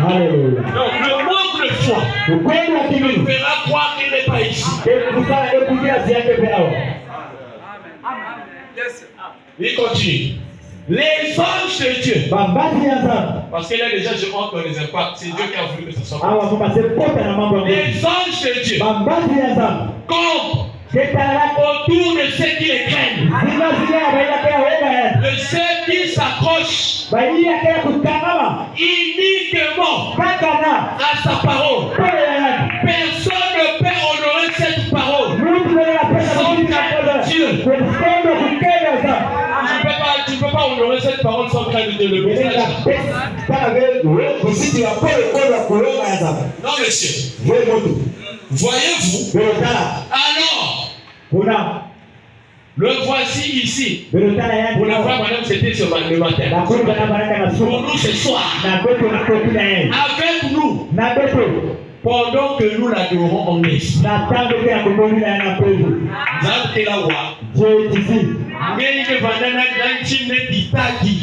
Alléluia. Donc, le manque de foi me fera croire qu'il n'est pas ici. Il continue. Les anges de Dieu. Parce que là déjà je rentre dans les impacts. C'est Dieu qui a voulu que ce soit comme ça. Les anges de Dieu campent autour de ceux qui les craignent. De ceux qui s'accrochent uniquement à sa parole. Personne ne peut honorer cette parole sans craindre Dieu. Tu ne peux pas honorer cette parole sans craindre Dieu. Le message. Non, monsieur. Voyez-vous? Alors, le voici ici. Pour la fois, madame, c'était ce matin. Pour nous ce soir. Avec nous. Pendant que nous l'adorons en esprit. Dieu est ici.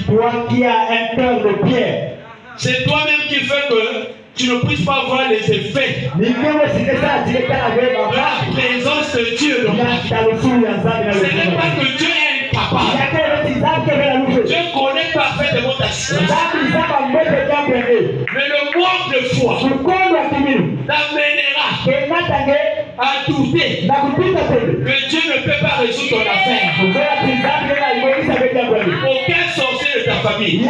Toi qui as un cœur de pierre. C'est toi-même qui fais que tu ne puisses pas voir les effets de la présence de Dieu dans ta vie. Ce n'est pas que Dieu est incapable. Dieu connaît parfaitement ta situation. Mais le manque de foi t'amènera à douter que Dieu ne peut pas résoudre ton affaire. Aucun sorcier de ta famille ne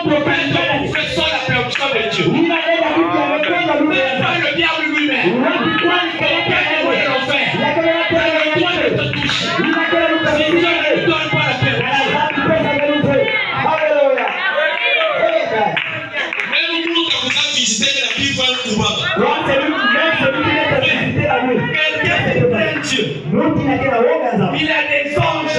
peut faire sans la permission de Dieu. Même pas le diable lui-même. Aucun héros de l'enfer n'a le droit de te toucher. Si Dieu ne te donne pas la permission. Même nous, quand vous avez visité la Bible, quelqu'un qui plaint Dieu. Il a des anges.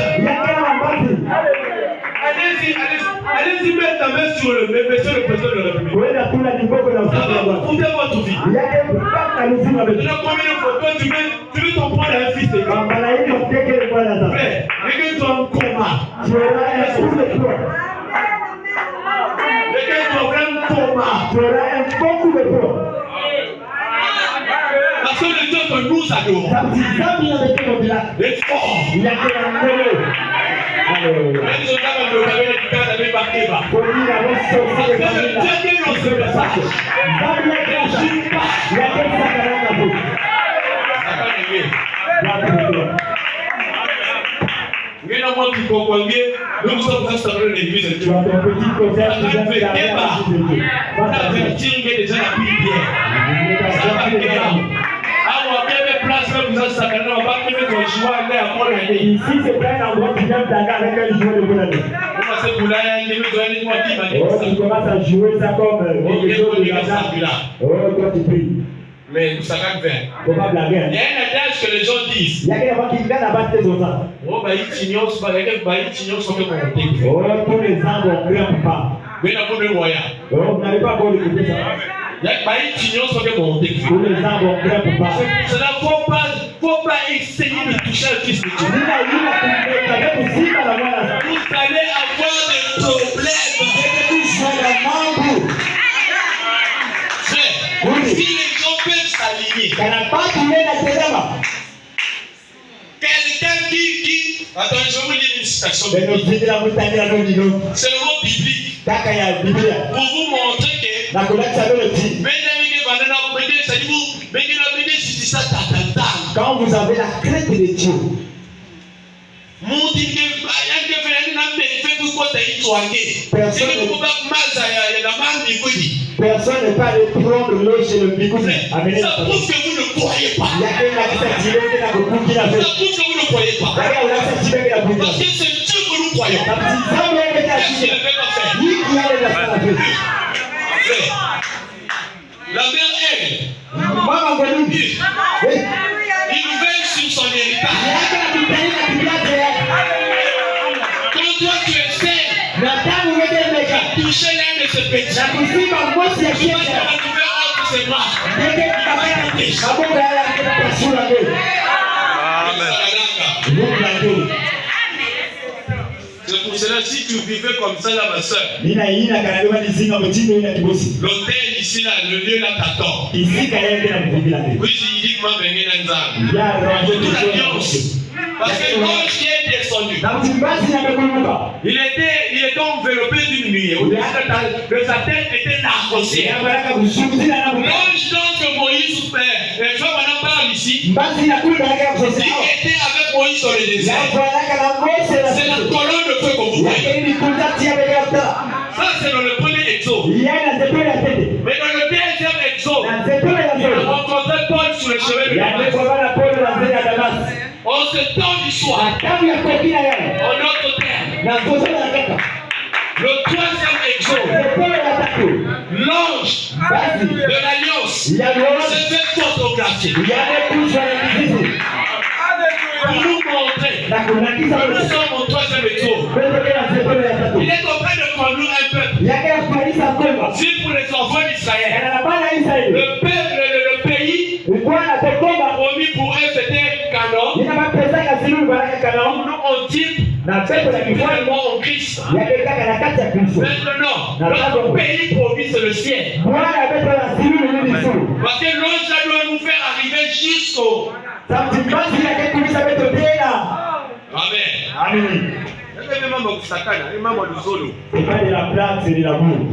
Allez-y mettre la main sur le monsieur le président de la République. Écoutez votre vie. Combien de photos tu veux t'en prendre un fils de gars? Regarde-toi en coma. Regarde-toi en coma. Parce que le Dieu que nous adorons est fort. Nous sommes installés dans l'église de Dieu. Ici, c'est pas un endroit qui vient avec un joueur de bonne année. Tu commences à jouer ça comme quelque chose de hasard. Oh, toi tu pries. Mais nous savons faire. Faut pas blaguer. Il y a un adage que les gens disent. Il y a quelqu'un qui gagne à battre les autres. Oh, bah, il t'ignore, c'est pas les gars, bah, il t'ignore, c'est que mon thé. Oh, tous les ans, on ne grimpe pas. Mais n'a pas de moyen. Oh, vous n'avez pas encore écouté ça. Il y a bah, il t'ignore, c'est que mon thé. Tous les ans, on ne grimpe pas. Cela faut pas essayer de toucher un fils de Dieu. Vous allez avoir des problèmes. Frère, si les gens peuvent s'aligner, quelqu'un qui... Attends, je vais vous lire une citation. C'est le mot biblique. Pour vous montrer que... Quand vous avez la crainte de Dieu, personne n'est pas allé prendre l'eau chez le bigoudi. Ça prouve que vous ne croyez pas. Ça prouve que vous ne croyez pas. Parce que c'est Dieu que nous croyons. Qu'est-ce qu'il avait pas faire? La mère elle, il veille sur son héritage. Quand toi tu essaies de toucher l'un de ses petits, tu vas te retrouver entre ses bras. C'est pour cela, si tu vivais comme ça là, ma soeur, l'hôtel ici là, le lieu là t'attend. Oui, il dit que moi venir dans toute l'ambiance. Parce que l'ange qui est descendu, il était enveloppé d'une nuée. Sa tête était narcosée. L'ange donc Moïse, je m'en parle ici, il était avec Moïse dans le désert. C'est la colonne de feu qu'on vous voyez. Ça c'est dans le premier exode. Mais dans le deuxième exode, il a rencontré Paul sur le chemin de Damas. En ce temps du soir, en notre terre, le troisième exode, l'ange de l'alliance s'est fait photographier pour nous montrer que nous sommes au troisième exode. Il est en train de conduire un peuple. Si pour les enfants d'Israël, le pays promis pour eux c'était Canaan. Nous on type finalement en Christ. Maintenant, notre pays promis c'est le ciel. Parce que l'ange doit nous faire arriver jusqu'au... Amen. C'est pas de la blague, c'est de l'amour.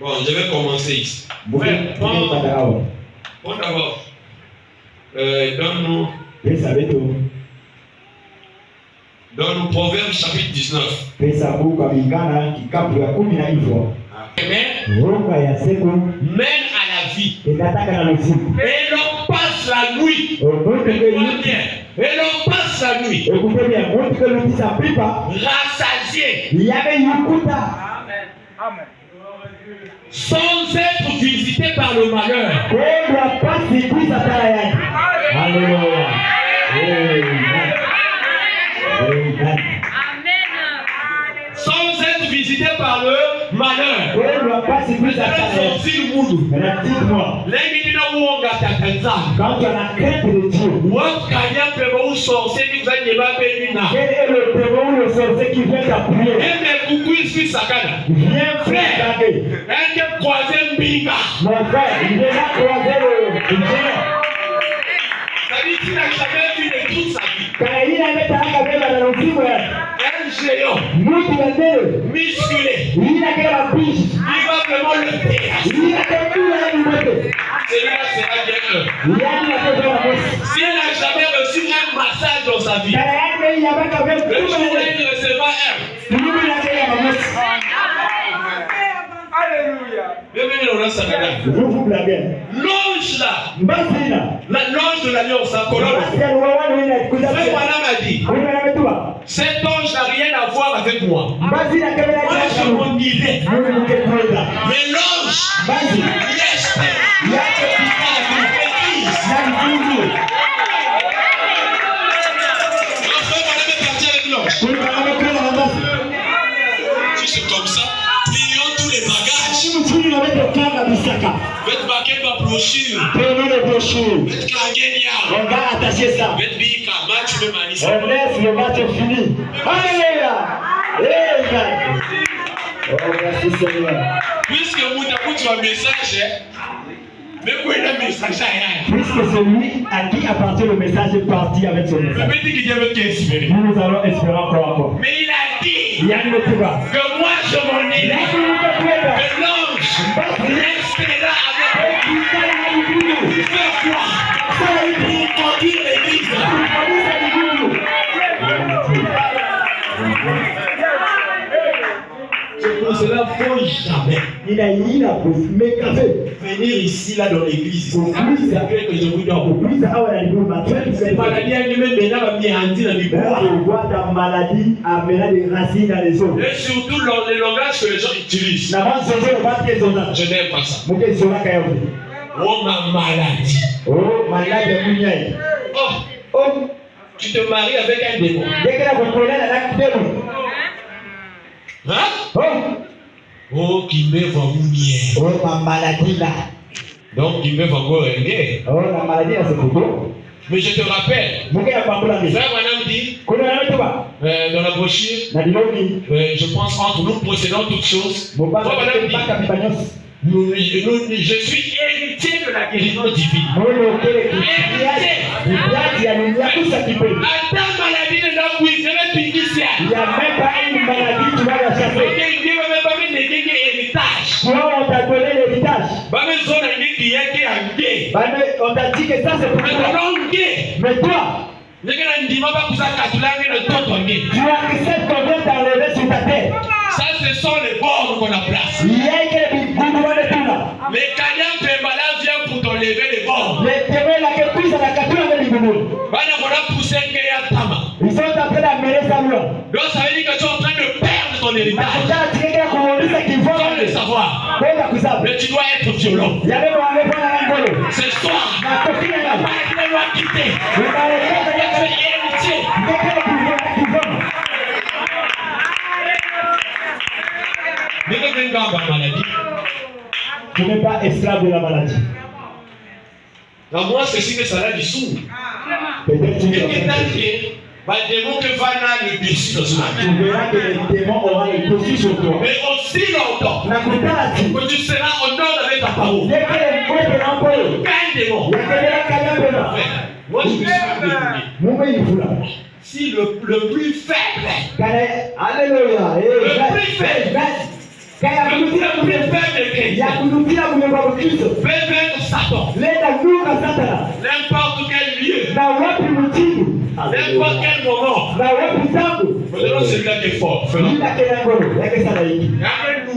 Bon, je vais commencer ici. Bon d'abord, donne-nous Proverbes chapitre 19. Mène à la vie. Et l'on passe la nuit. Et l'on passe la nuit. Rassasié. Sans être visité par le malheur. Sans être visité par le malheur. Quand tu as la crainte de Dieu, quel est le démon ou le sorcier qui vient t'appuyer? Viens frère, mon frère, il est là croiser le géant. Il n'a jamais vu de toute sa vie. Un géant musculé. Il va vraiment le terrasser. Celui-là sera bien. S'il n'a jamais reçu un massage dans sa vie, le jour où il recevra un. Alléluia. Bienvenue dans la salle. L'ange là, L'ange de l'alliance, la colonne. Frère Branham a dit, cet ange n'a rien à voir avec moi. Moi, je m'en irai. Mais l'ange reste. Si c'est comme ça, plions tous les bagages. Faites baquet ma brochure. Faites Kangenia. Faites Bika. Match le Manissa. On laisse le match fini. Alléluia. Oh, merci Seigneur. Puisque vous avez un message, mais vous avez un message. Puisque celui à qui appartient le message est parti avec son message. Nous allons espérer encore. Mais il a dit Il y a une autre voix. que moi je m'en irai. Que l'ange restera avec vous. Il fait quoi? Pour conduire l'église. C'est pour cela qu'il ne faut jamais venir ici là dans l'église. C'est que je vous donne. Cette maladie a même maintenant mis un dit dans les bois. Et surtout les langages que les gens utilisent. Je n'aime pas ça. Oh ma maladie. Oh, tu te maries avec un démon. Hein? Oh, qui me va mouiller. Donc, qui me va mouiller. Mais je te rappelle, Frère Branham dit, dans la brochure, je pense entre nous possédons toutes choses. Frère Branham dit, je suis héritier de la guérison divine. Attends, maladie de la bouille, je vais piquer ça. Il n'y a même pas une maladie qui va la chasser. Dieu ne va pas me donner héritage. Toi, on t'a donné l'héritage. On t'a dit que ça c'est pour toi. Mais toi, tu as accepté qu'on vient t'enlever sur ta tête. Ça, ce sont les bornes qu'on a placées. Il y a que les goudrons de tout là. Les Canadiens Pembala viennent pour t'enlever les bornes. Les témoins là qui puissent à la capture avec les goudrons. Ils sont en train d'amener ça loin. Donc ça veut dire que tu es en train de perdre ton héritage. Sans le savoir. Mais tu dois être violent. Ce soir, la doit quitter. Tu es héritier. Tu n'es pas esclave de la maladie. Non, moi, c'est ce que ça a du sou. Peut-être Et le démon que va là le dessus dans son âme. tu verras que le démon aura le dessus sur toi. Mais aussi longtemps que tu seras en ordre avec ta parole. Qu'un démon. Moi, je me suis débrouillé. Si le plus faible, Alléluia. le plus faible peut vaincre Satan. N'importe quel lieu, n'importe quel moment. Maintenant, c'est là qui est fort. Après, nous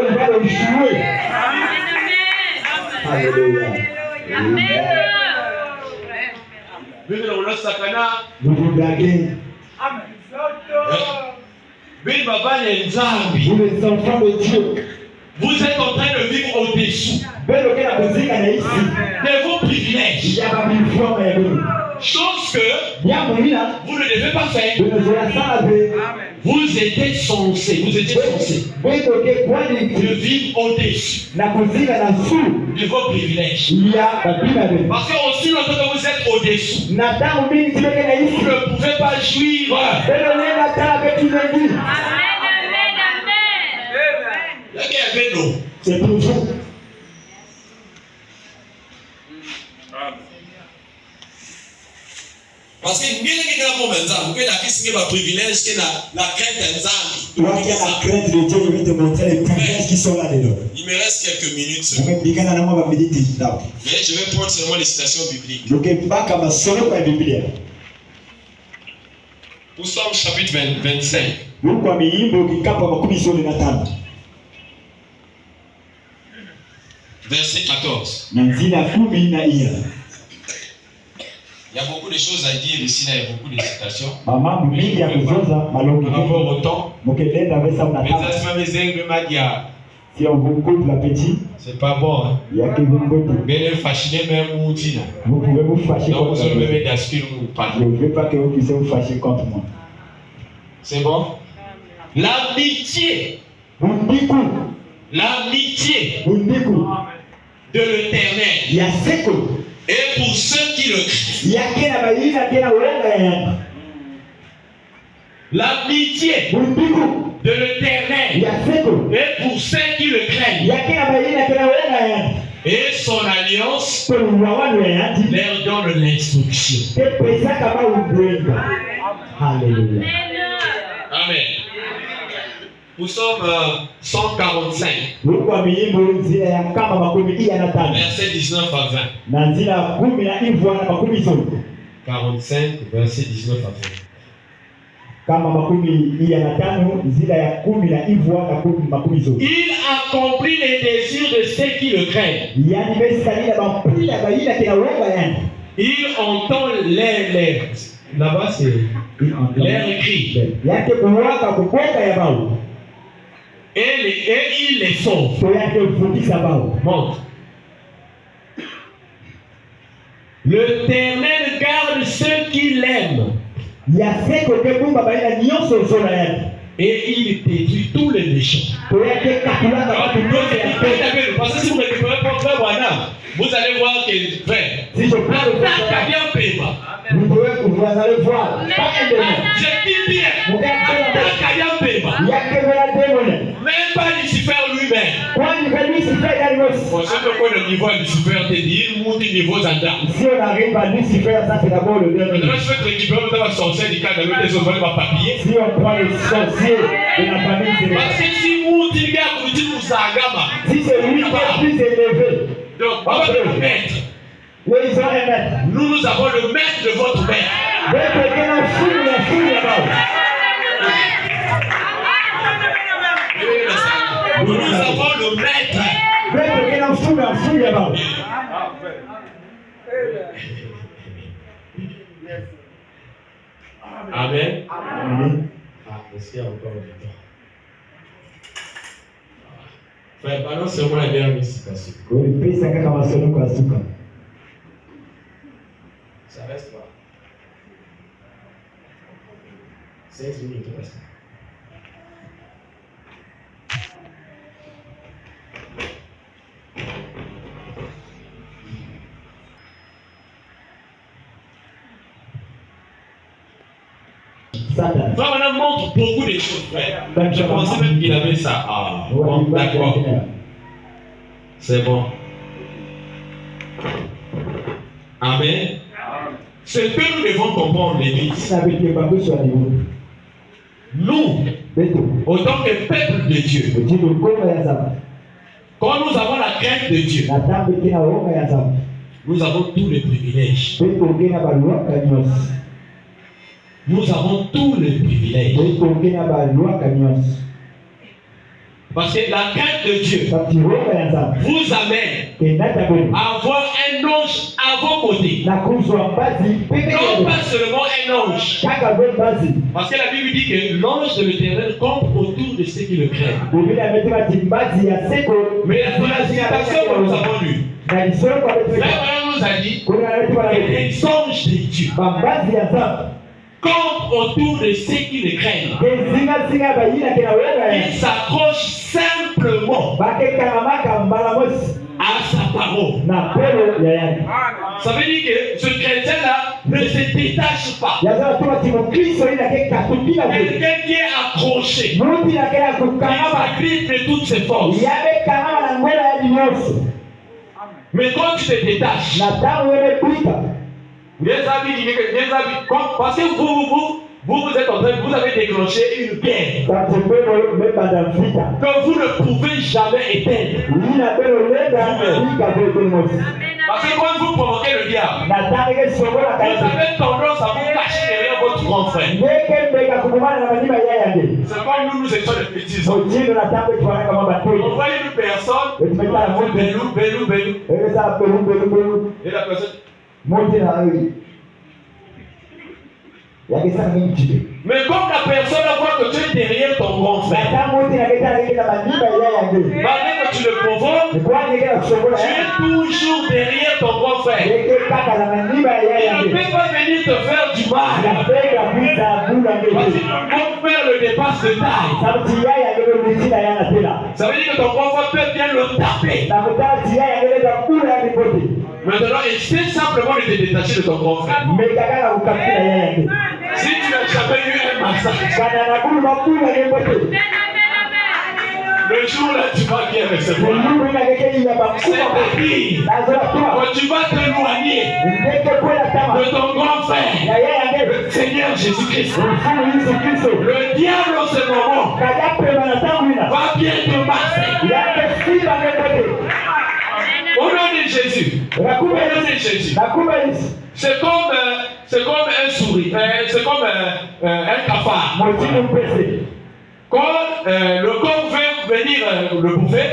il va le jouer. Alléluia. Vous vous blaguez. Vous les enfants de Dieu. Vous êtes en train de vivre au-dessous de vos privilèges. Chose que vous ne devez pas faire. Vous étiez censé de vivre au-dessus de vos privilèges. Parce que aussi longtemps que vous êtes au-dessus, vous ne pouvez pas jouir. C'est pour vous. Parce que bien que la privilège que la crainte Toi qui as la crainte de Dieu, je vais te montrer les privilèges qui sont là-dedans. Il me reste quelques minutes. Mais Mais je vais prendre seulement les citations bibliques. Pour Psaume chapitre 25. verset 14. Nzina kumi na iya. Il y a beaucoup de choses à dire ici, là, il y a beaucoup de citations. Mama mingi ya kuzoza malongi. Par rapport au temps. Mukileta vesa Mais unataka. ça, c'est même les aigles, ma dia. Si on vous coupe l'appétit, C'est pas bon. Hein. il y a que vous côté. Mais les fascinés, même Moutina. Vous pouvez vous fâcher Donc, contre vous allez moi. me d'aspire ou pas. Je ne veux pas que vous puissiez vous fâcher contre moi. C'est bon? L'amitié. Bundiku, L'amitié bundiku. de l'Éternel. Ya seko. Et pour ceux qui le craignent. Ya kena bayina kena ulenga ya. L'amitié Bundiku. de l'Éternel. Ya seko. Et pour ceux qui le craignent. Ya kena bayina kena ulenga ya. Et son alliance Kwa uwawanu ya ndi. leur donne l'instruction. Ke pesa kama ubwenga. Hallelujah. Amen. Nous sommes 145, Lukwa miimbo nzira ya kama makumi iya na tano. verset 19 à 20. Na nzira kumi na ivwa na makumi zote. 45, verset 19 à 20. Kama makumi iya na tano, nzira ya kumi na ivwa na makumi zote. Il accomplit les désirs de ceux qui le craignent. Yani besa ila bampila bayina kena ulenga ya. Il entend les. Là-bas, c'est l'air écrit. Yake kuwaka kukweka ya bao. Et il les sauve. So yake ufundisa bao. Montre. L'Éternel garde ceux qui l'aiment. Ya seko ke kumba bayina nyonso zola yake. Et il détruit tous les méchants. So yake katulanga watu wote ya pesa. Parce que si vous ne récupérez pas frère Wana, vous allez voir que frère, Si je parle de attaque à bien paiement. vous allez voir. Pas de moi. Je dis bien, attaque à bien paiement. Yake vela demone. Même pas Lucifer lui-même. Kwani kabisa sifai gari mosi. Pour ceux qui connaissent le niveau de Lucifer, te dit, il monte le niveau Zanda. Si on arrive à Lucifer, ça c'est d'abord le Maintenant, dernier. je vais te récupérer dans la sorcière du cadre de l'autre, ils ont volé ma papier. Si on prend le sorcier de la famille Parce céleste, que si monte le gars, vous dites, vous agama. si c'est lui qui est plus élevé, Donc, on va le maître. oui, ils ont un maître. Nous avons le maître de votre maître. Donc, quelqu'un a fou là-bas. Nous avons le maître. Donc, quelqu'un a fou là-bas. Amen. Amen. Ah, est-ce qu'il y a encore du temps? Frère, balance-moi la dernière citation. Ulipesa kaka masono kwa suka. Ça reste pas. 16 minutes reste. Satan. Frère, on montre beaucoup de choses, frère. Je pensais même qu'il avait ça. Ah, bon, d'accord. C'est bon. Amen. Ce que nous devons comprendre, l'Église, Ça veut dire pas que soit niveau. nous, Beto. autant que peuple de Dieu, Oti ngoma ya zaba. quand nous avons la crainte de Dieu, Na tambe kina ngoma ya zaba. nous avons tous les privilèges. Beto kina balua kanyos. Nous avons tous les privilèges. Beto kina balua kanyos. Parce que la crainte de Dieu Tati ngoma ya zaba. vous amène Enata boni. à avoir un ange à vos côtés. Na kuzwa mbazi peke Non yake. pas seulement un ange. Kaka bo mbazi. Parce que la Bible dit que l'ange de l'Éternel campe autour de ceux qui le craignent. Biblia imetema timbazi ya seko. Mais dans la citation que nous avons lue, Na lisoro kwa là, beto. on nous a dit Kuna wetu wala que beto. les anges de Dieu Mbazi ya zaba. campent autour de ceux qui le craignent. Kezinga zinga bayina kina wega ya. Ils s'accrochent simplement Bake kanamaka mbalamosi. à sa parole. Na pelo ya yani. Ça veut dire que ce chrétien-là ne se détache pas. Yazala tuwa timo Kristo ina ke katupila kwe. Quelqu'un qui est accroché, Muti na kaya il kukanama. s'agrippe de toutes ses forces. Yabe kanama na ngola ya dinoso. Mais quand tu te détaches, Na tamu webe kuita. parce que vous êtes en train, vous avez déclenché une guerre Tatembeno meba da vita. que vous ne pouvez jamais éteindre. Ina beno leda ika vebe mosi. Parce que quand vous provoquez le diable, Na tamu ke songola vous kaya. avez tendance à vous cacher derrière votre votre grand frère. C'est comme nous étions les petits hommes. On voyait une personne, belou. Et la personne. Mais comme la personne voit que tu es derrière ton grand frère, malgré que tu le provoques, tu es toujours derrière ton grand frère. Il ne peut pas venir te faire du mal. Parce que ton grand frère le dépasse de taille. Ça veut dire que ton grand frère peut bien le taper. Maintenant, essaie simplement de te détacher de ton grand frère. Si tu n'as jamais eu un massage, le jour là tu vas bien recevoir. C'est parti. Quand tu vas t'éloigner de ton grand frère, le Seigneur Jésus-Christ, le diable en ce moment va bien te masser. Au nom de Jésus. Au nom de Jésus. C'est comme un souris, c'est comme un cafard. Quand le corps veut venir le bouffer,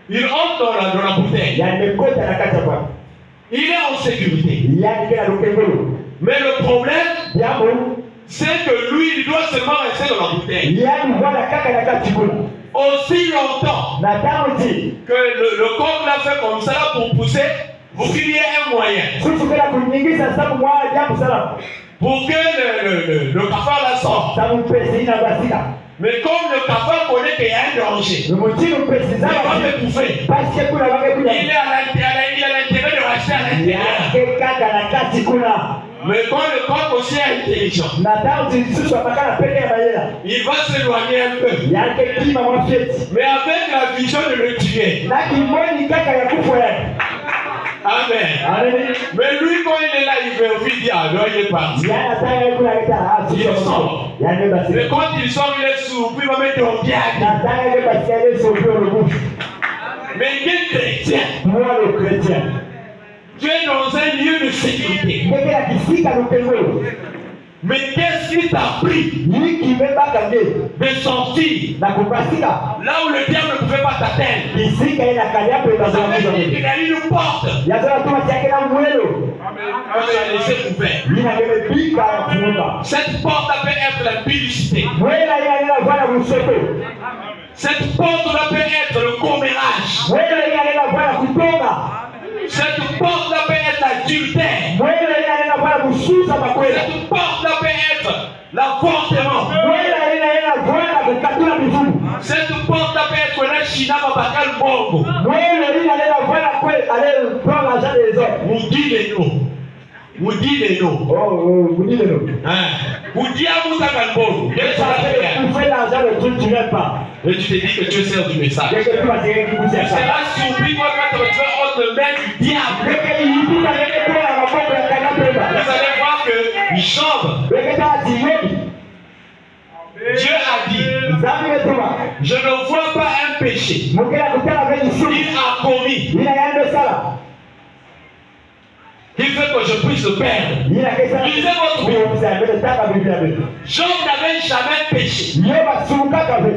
il entre dans la bouteille. Il est en sécurité. Mais le problème, c'est que lui, il doit seulement rester dans la bouteille aussi longtemps que le corps l'a fait comme ça pour pousser. Pour qu'il y ait un moyen. Pour que le cafard la sorte. Mais comme le cafard connaît qu'il y a un danger, il va me bouffer. Il est à l'intérieur de rester à l'intérieur. Mais quand le corps aussi est intelligent, il va s'éloigner un peu. Mais avec la vision de le tuer. Amen. Mais lui, quand il est là, il veut dire, alors il est parti. Il sort. Mais quand il sort, il est sourd, puis il va mettre au pied. Mais il est chrétien. Tu es dans un lieu de sécurité. Mais qu'est-ce qui t'a pris de sortir là où le diable ne pouvait pas t'atteindre? Il y a une porte. Tu as laissé ouverte. Cette porte peut être la publicité. Cette porte peut être le commérage. Cette porte peut être l'adultère. Cette porte peut être l'avortement. Cette porte peut être la China Babakal Bongo. Moudileno. Et tu te dis que tu sers du message. C'est là surpris quand tu vas entre main du diable. Vous allez voir qu'il chante. Dieu a dit, je ne vois pas un péché. Il a commis. Il fait que je puisse le perdre. Lisez votre Bible. Job n'avait jamais péché. Mais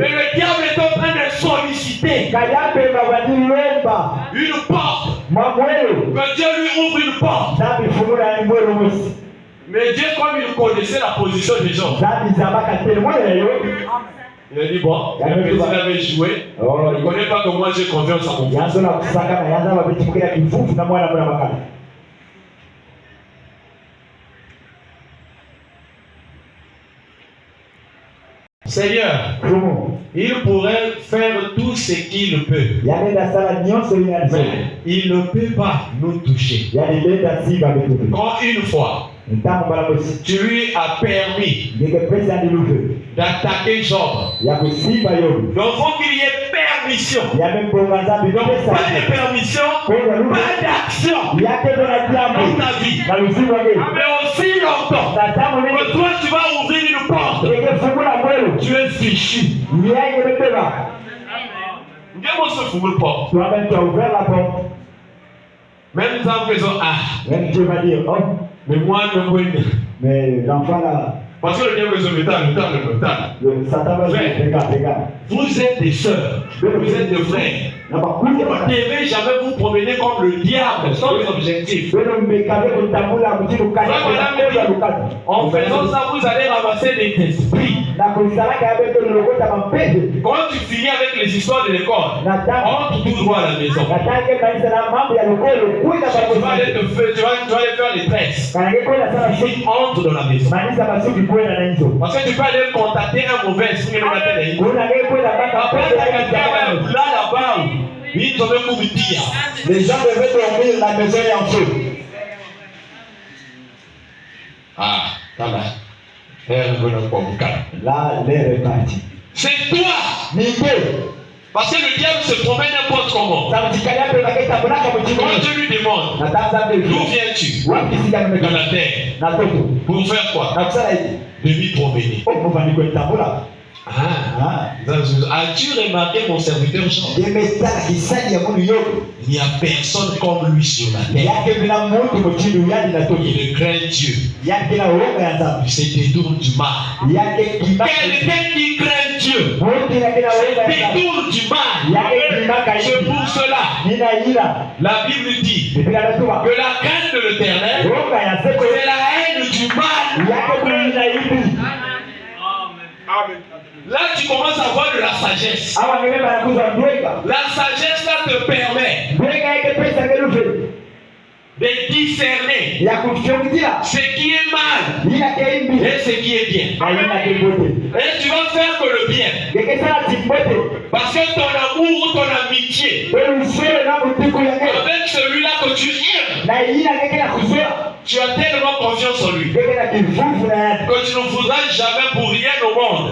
le diable est en train de solliciter une porte. Que Dieu lui ouvre une porte. Mais Dieu, comme il connaissait la position des gens, il a dit bon, il avait joué. Il ne connaît pas que moi j'ai confiance en mon fils. Seigneur, il pourrait faire tout ce qu'il peut. Mais il ne peut pas nous toucher. Quand une fois, tu lui as permis d'attaquer Job. Donc il faut qu'il y ait permission. Donc pas de permission, pas d'action dans ta vie. Mais aussi longtemps que toi tu vas ouvrir une porte, tu es fichu. Même nous avons raison. Mais moi, je Mais l'enfant là, Parce que le diable se met à le Satan va se regarde. Vous êtes des sœurs, vous êtes des frères. Vous ne devez jamais vous promener comme le diable, sans objectif. En faisant ça, vous allez ramasser des esprits. Quand tu finis avec les histoires de l'école, entre tout droit à la maison. Tu vas aller faire les tresses. Entre dans la maison. Parce que tu peux aller contacter un mauvais esprit. Les gens devaient dormir, la maison est en feu. Ah, là, l'air est parti. c'est toi. Parce que le diable se promène n'importe comment. Quand tu lui demandes, d'où viens-tu? De la terre. Pour faire quoi? De lui promener. As-tu remarqué mon serviteur Jean? Il n'y a personne comme lui sur la terre. Il craint Dieu. Il se détourne du mal. Quelqu'un qui craint Dieu se détourne du mal. C'est pour cela la Bible dit que la crainte de l'Éternel, c'est la haine du mal. Amen. Là, tu commences à voir de la sagesse. La sagesse là te permet de discerner ce qui est mal et ce qui est bien. Et tu vas faire que le bien. Parce que ton amour ou ton amitié avec celui-là que tu aimes, tu as tellement confiance en lui que tu ne voudras jamais pour rien au monde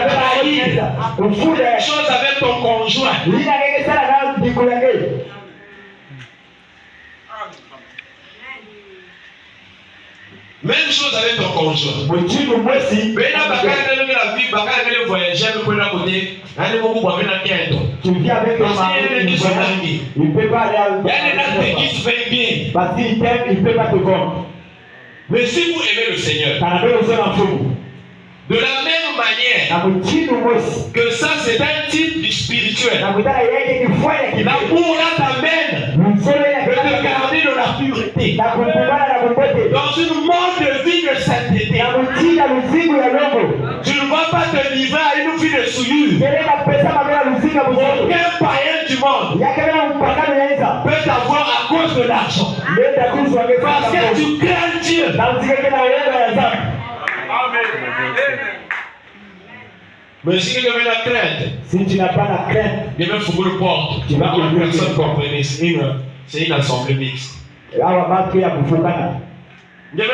trahir chose avec ton conjoint. Même chose avec ton conjoint. Tu vis avec ton mari, il ne peut pas aller à parce qu'il t'aime, il ne peut pas te vendre. Mais si vous aimez le Seigneur, de la même manière que ça c'est un type spirituel, l'amour là t'amène de te garder de la pureté dans une mode de vie de sainteté. Tu ne vas pas te livrer à une vie de souillure. Aucun païen du monde peut t'avoir à cause de l'argent, parce que tu crains Dieu. Amen. Mais si tu as la crainte, si tu n'as pas la crainte, il faut que le porte. Tu vas ouvrir personne comprenne. C'est une assemblée mixte. Il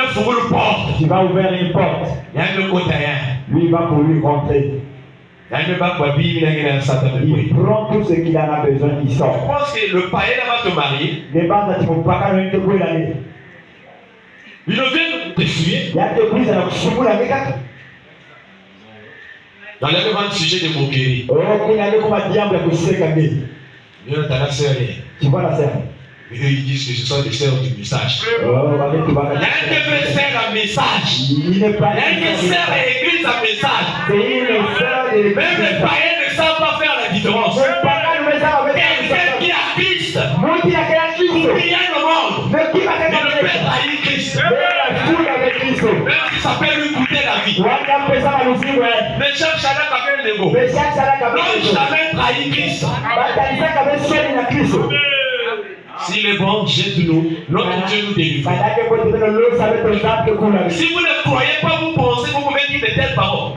faut que le porte. Tu vas ouvrir une porte. Il y a un côté. Lui va pour lui rentrer. Il prend tout ce qu'il en a besoin, il sort. Je pense que le païen va te marier. Il ne vient te fuir. Dans le même sujet de moquerie. Tu vois la sœur. Ils disent que ce sont des sœurs du message. Il y a un sœur à message. Il y a une sœur à église à message. Même les païens ne savent pas faire la différence. Quelqu'un qui a Christ, pour rien au monde, ne peut trahir Christ. Même si ça peut lui coûter la vie. Le chef Shadak avait un ego. Donc jamais trahi Christ. S'il est bon, jette-nous. Notre Dieu nous délivre. Si vous ne croyez pas, vous pensez que vous pouvez dire de telles paroles.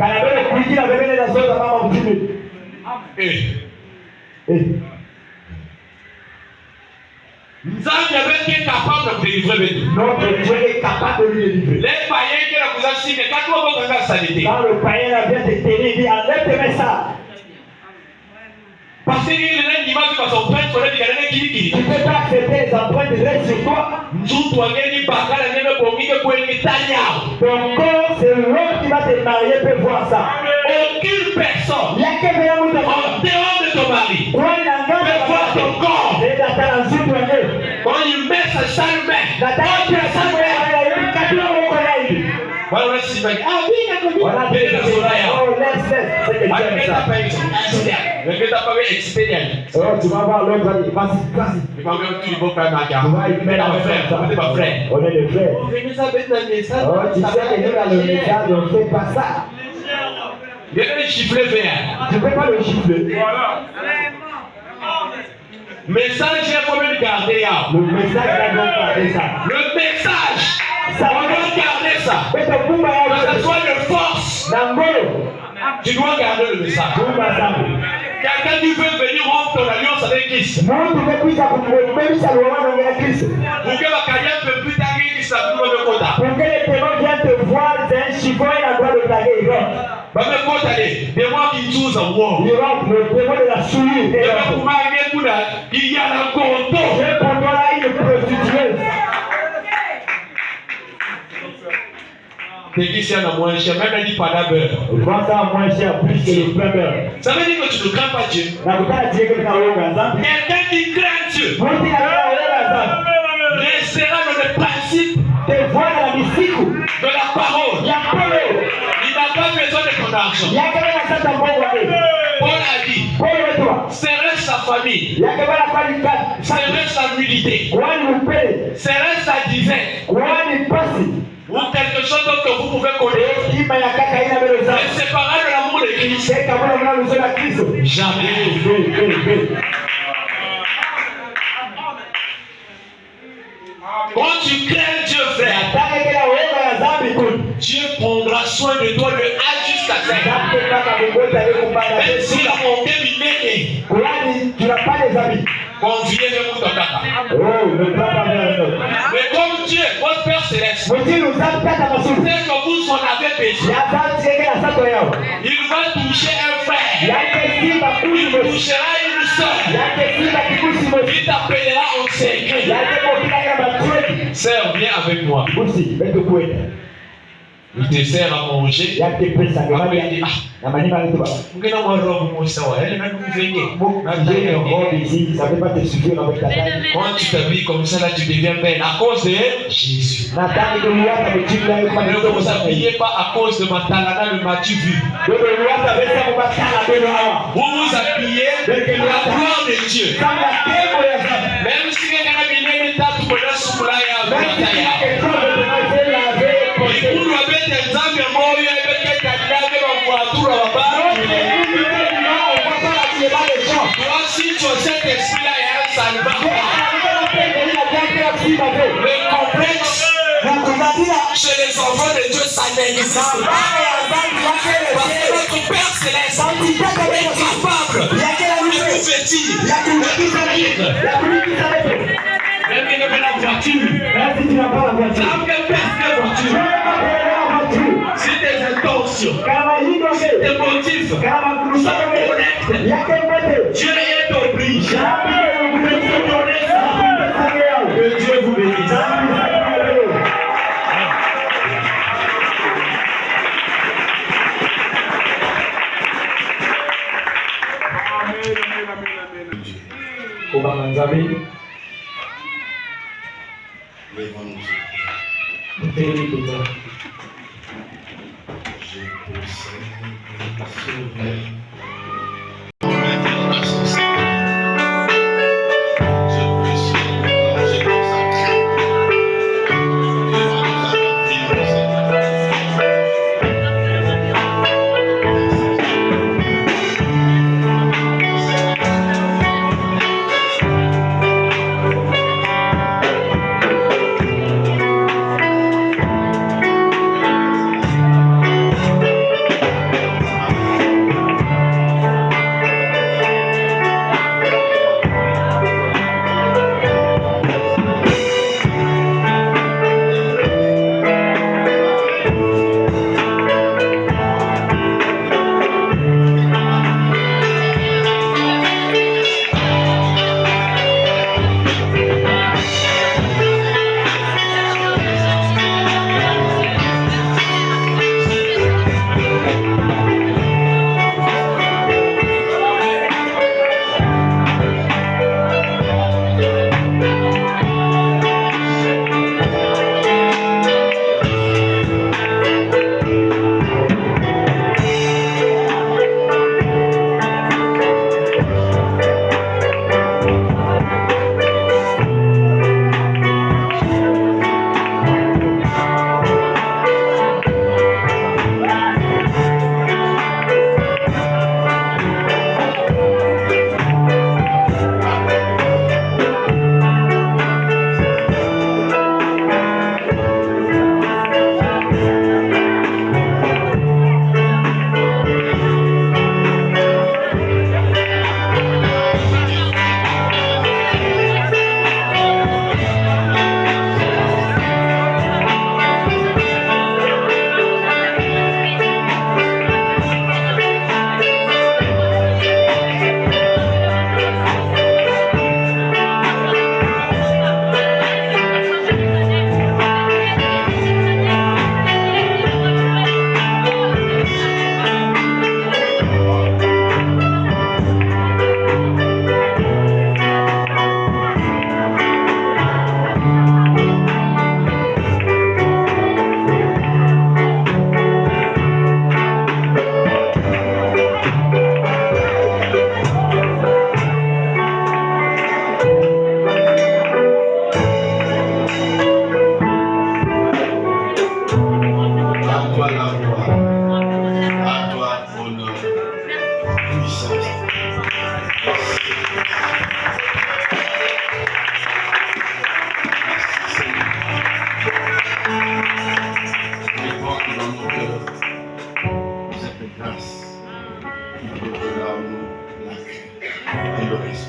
Nzambe qui est capable de délivrer. Notre Dieu est capable de lui délivrer. Les païens qui vous ont signé, quand vous avez la saleté. Quand le païen vient de tenir, il dit enlève tes messages. Parce qu'il y a une image qui va s'emprunter sur les galeries qui dit. Tu ne peux pas accepter les empreintes de l'aide sur toi. Ton corps, c'est l'homme qui va te marier peut voir ça. Aucune personne en dehors de ton mari peut voir ton corps. Quand il met sa sale main, va dire, ah, bien, Laisse, c'est que Dieu aime ça. Oh, tu vas voir l'autre, vas-y. Tu vas y mettre un frère. On est des frères. Oh, tu sais que nous, dans le message, on ne fait pas ça. Tu ne peux pas le chiffrer. Message, il faut même garder. Le message, on doit garder ça. Le message, on doit garder ça. Que ce soit de force. Tu dois garder le message. Quelqu'un qui veut venir rompre ton alliance avec Christ. Pour que ma carrière ne peut plus taguer Christ à tout le monde. Pour que les témoins viennent te voir, c'est un chiffon et la gloire de taguer. Des mois qui tous en war. Le témoin de la souillure. Il y a un conto. Je contrôle une prostituée. C'est qui c'est à moins cher, même dit pas d'abord. Vends ça à moins cher, plus que le plein beurre. Ça veut dire que tu ne crains pas Dieu. Quelqu'un qui craint Dieu restera dans le principe de la parole. Il n'a pas besoin de ton argent. Paul a dit, serait sa famille, serait sa nudité, serait sa dizaine, ou quelque chose d'autre que vous pouvez connaître, mais séparé de l'amour de Christ. Jamais. Quand tu crains Dieu, frère, Dieu prendra soin de toi de A jusqu'à Z. Même si la montée tu n'as pas des amis. Conviez de vous mais comme Dieu, votre Père Céleste, c'est que vous en avez besoin. Il va toucher un frère. Il touchera une soeur. Il t'appellera en secret. Sœur, viens avec moi. Il te sert à manger. Après, il dit, quand tu t'habilles comme ça, là, tu deviens belle à cause de Jésus. Ne vous habillez pas à cause de ma talana de Matthieu vu. Vous vous habillez de la gloire de Dieu. Même si quelqu'un a mis les étapes pour la soulaya, si tu as cet esprit-là, ça ne va pas. Le complexe chez les enfants de Dieu, ça n'existe pas. Parce que notre Père Céleste est capable de vous vêtir. Même il avait la voiture. Si tes intentions, tes motifs sont corrects, Dieu t'oblige. Que Dieu vous bénisse.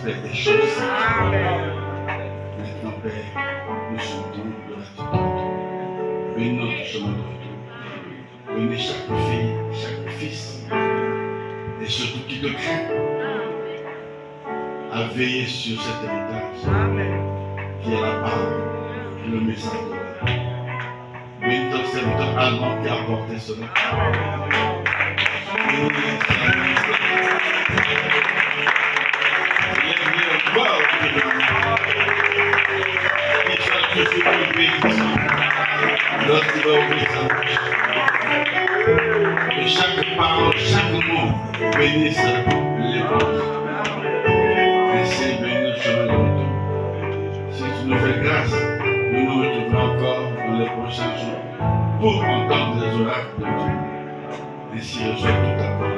prospère des choses. Maintenant, Père, nous chantons de la bénis notre chemin de retour. Bénis chaque fille, chaque fils, et surtout qui te craint, à veiller sur cet héritage qui est la parole, le message de Dieu. Bénis ton serviteur allemand qui a apporté cela. Lorsqu'il va ouvrir sa bouche, que chaque parole, chaque mot bénisse l'épouse. Ainsi, bénis notre chemin de retour. Si tu nous fais grâce, nous nous retrouverons encore dans les prochains jours pour entendre les oracles de Dieu. Ainsi, reçois toute ta parole.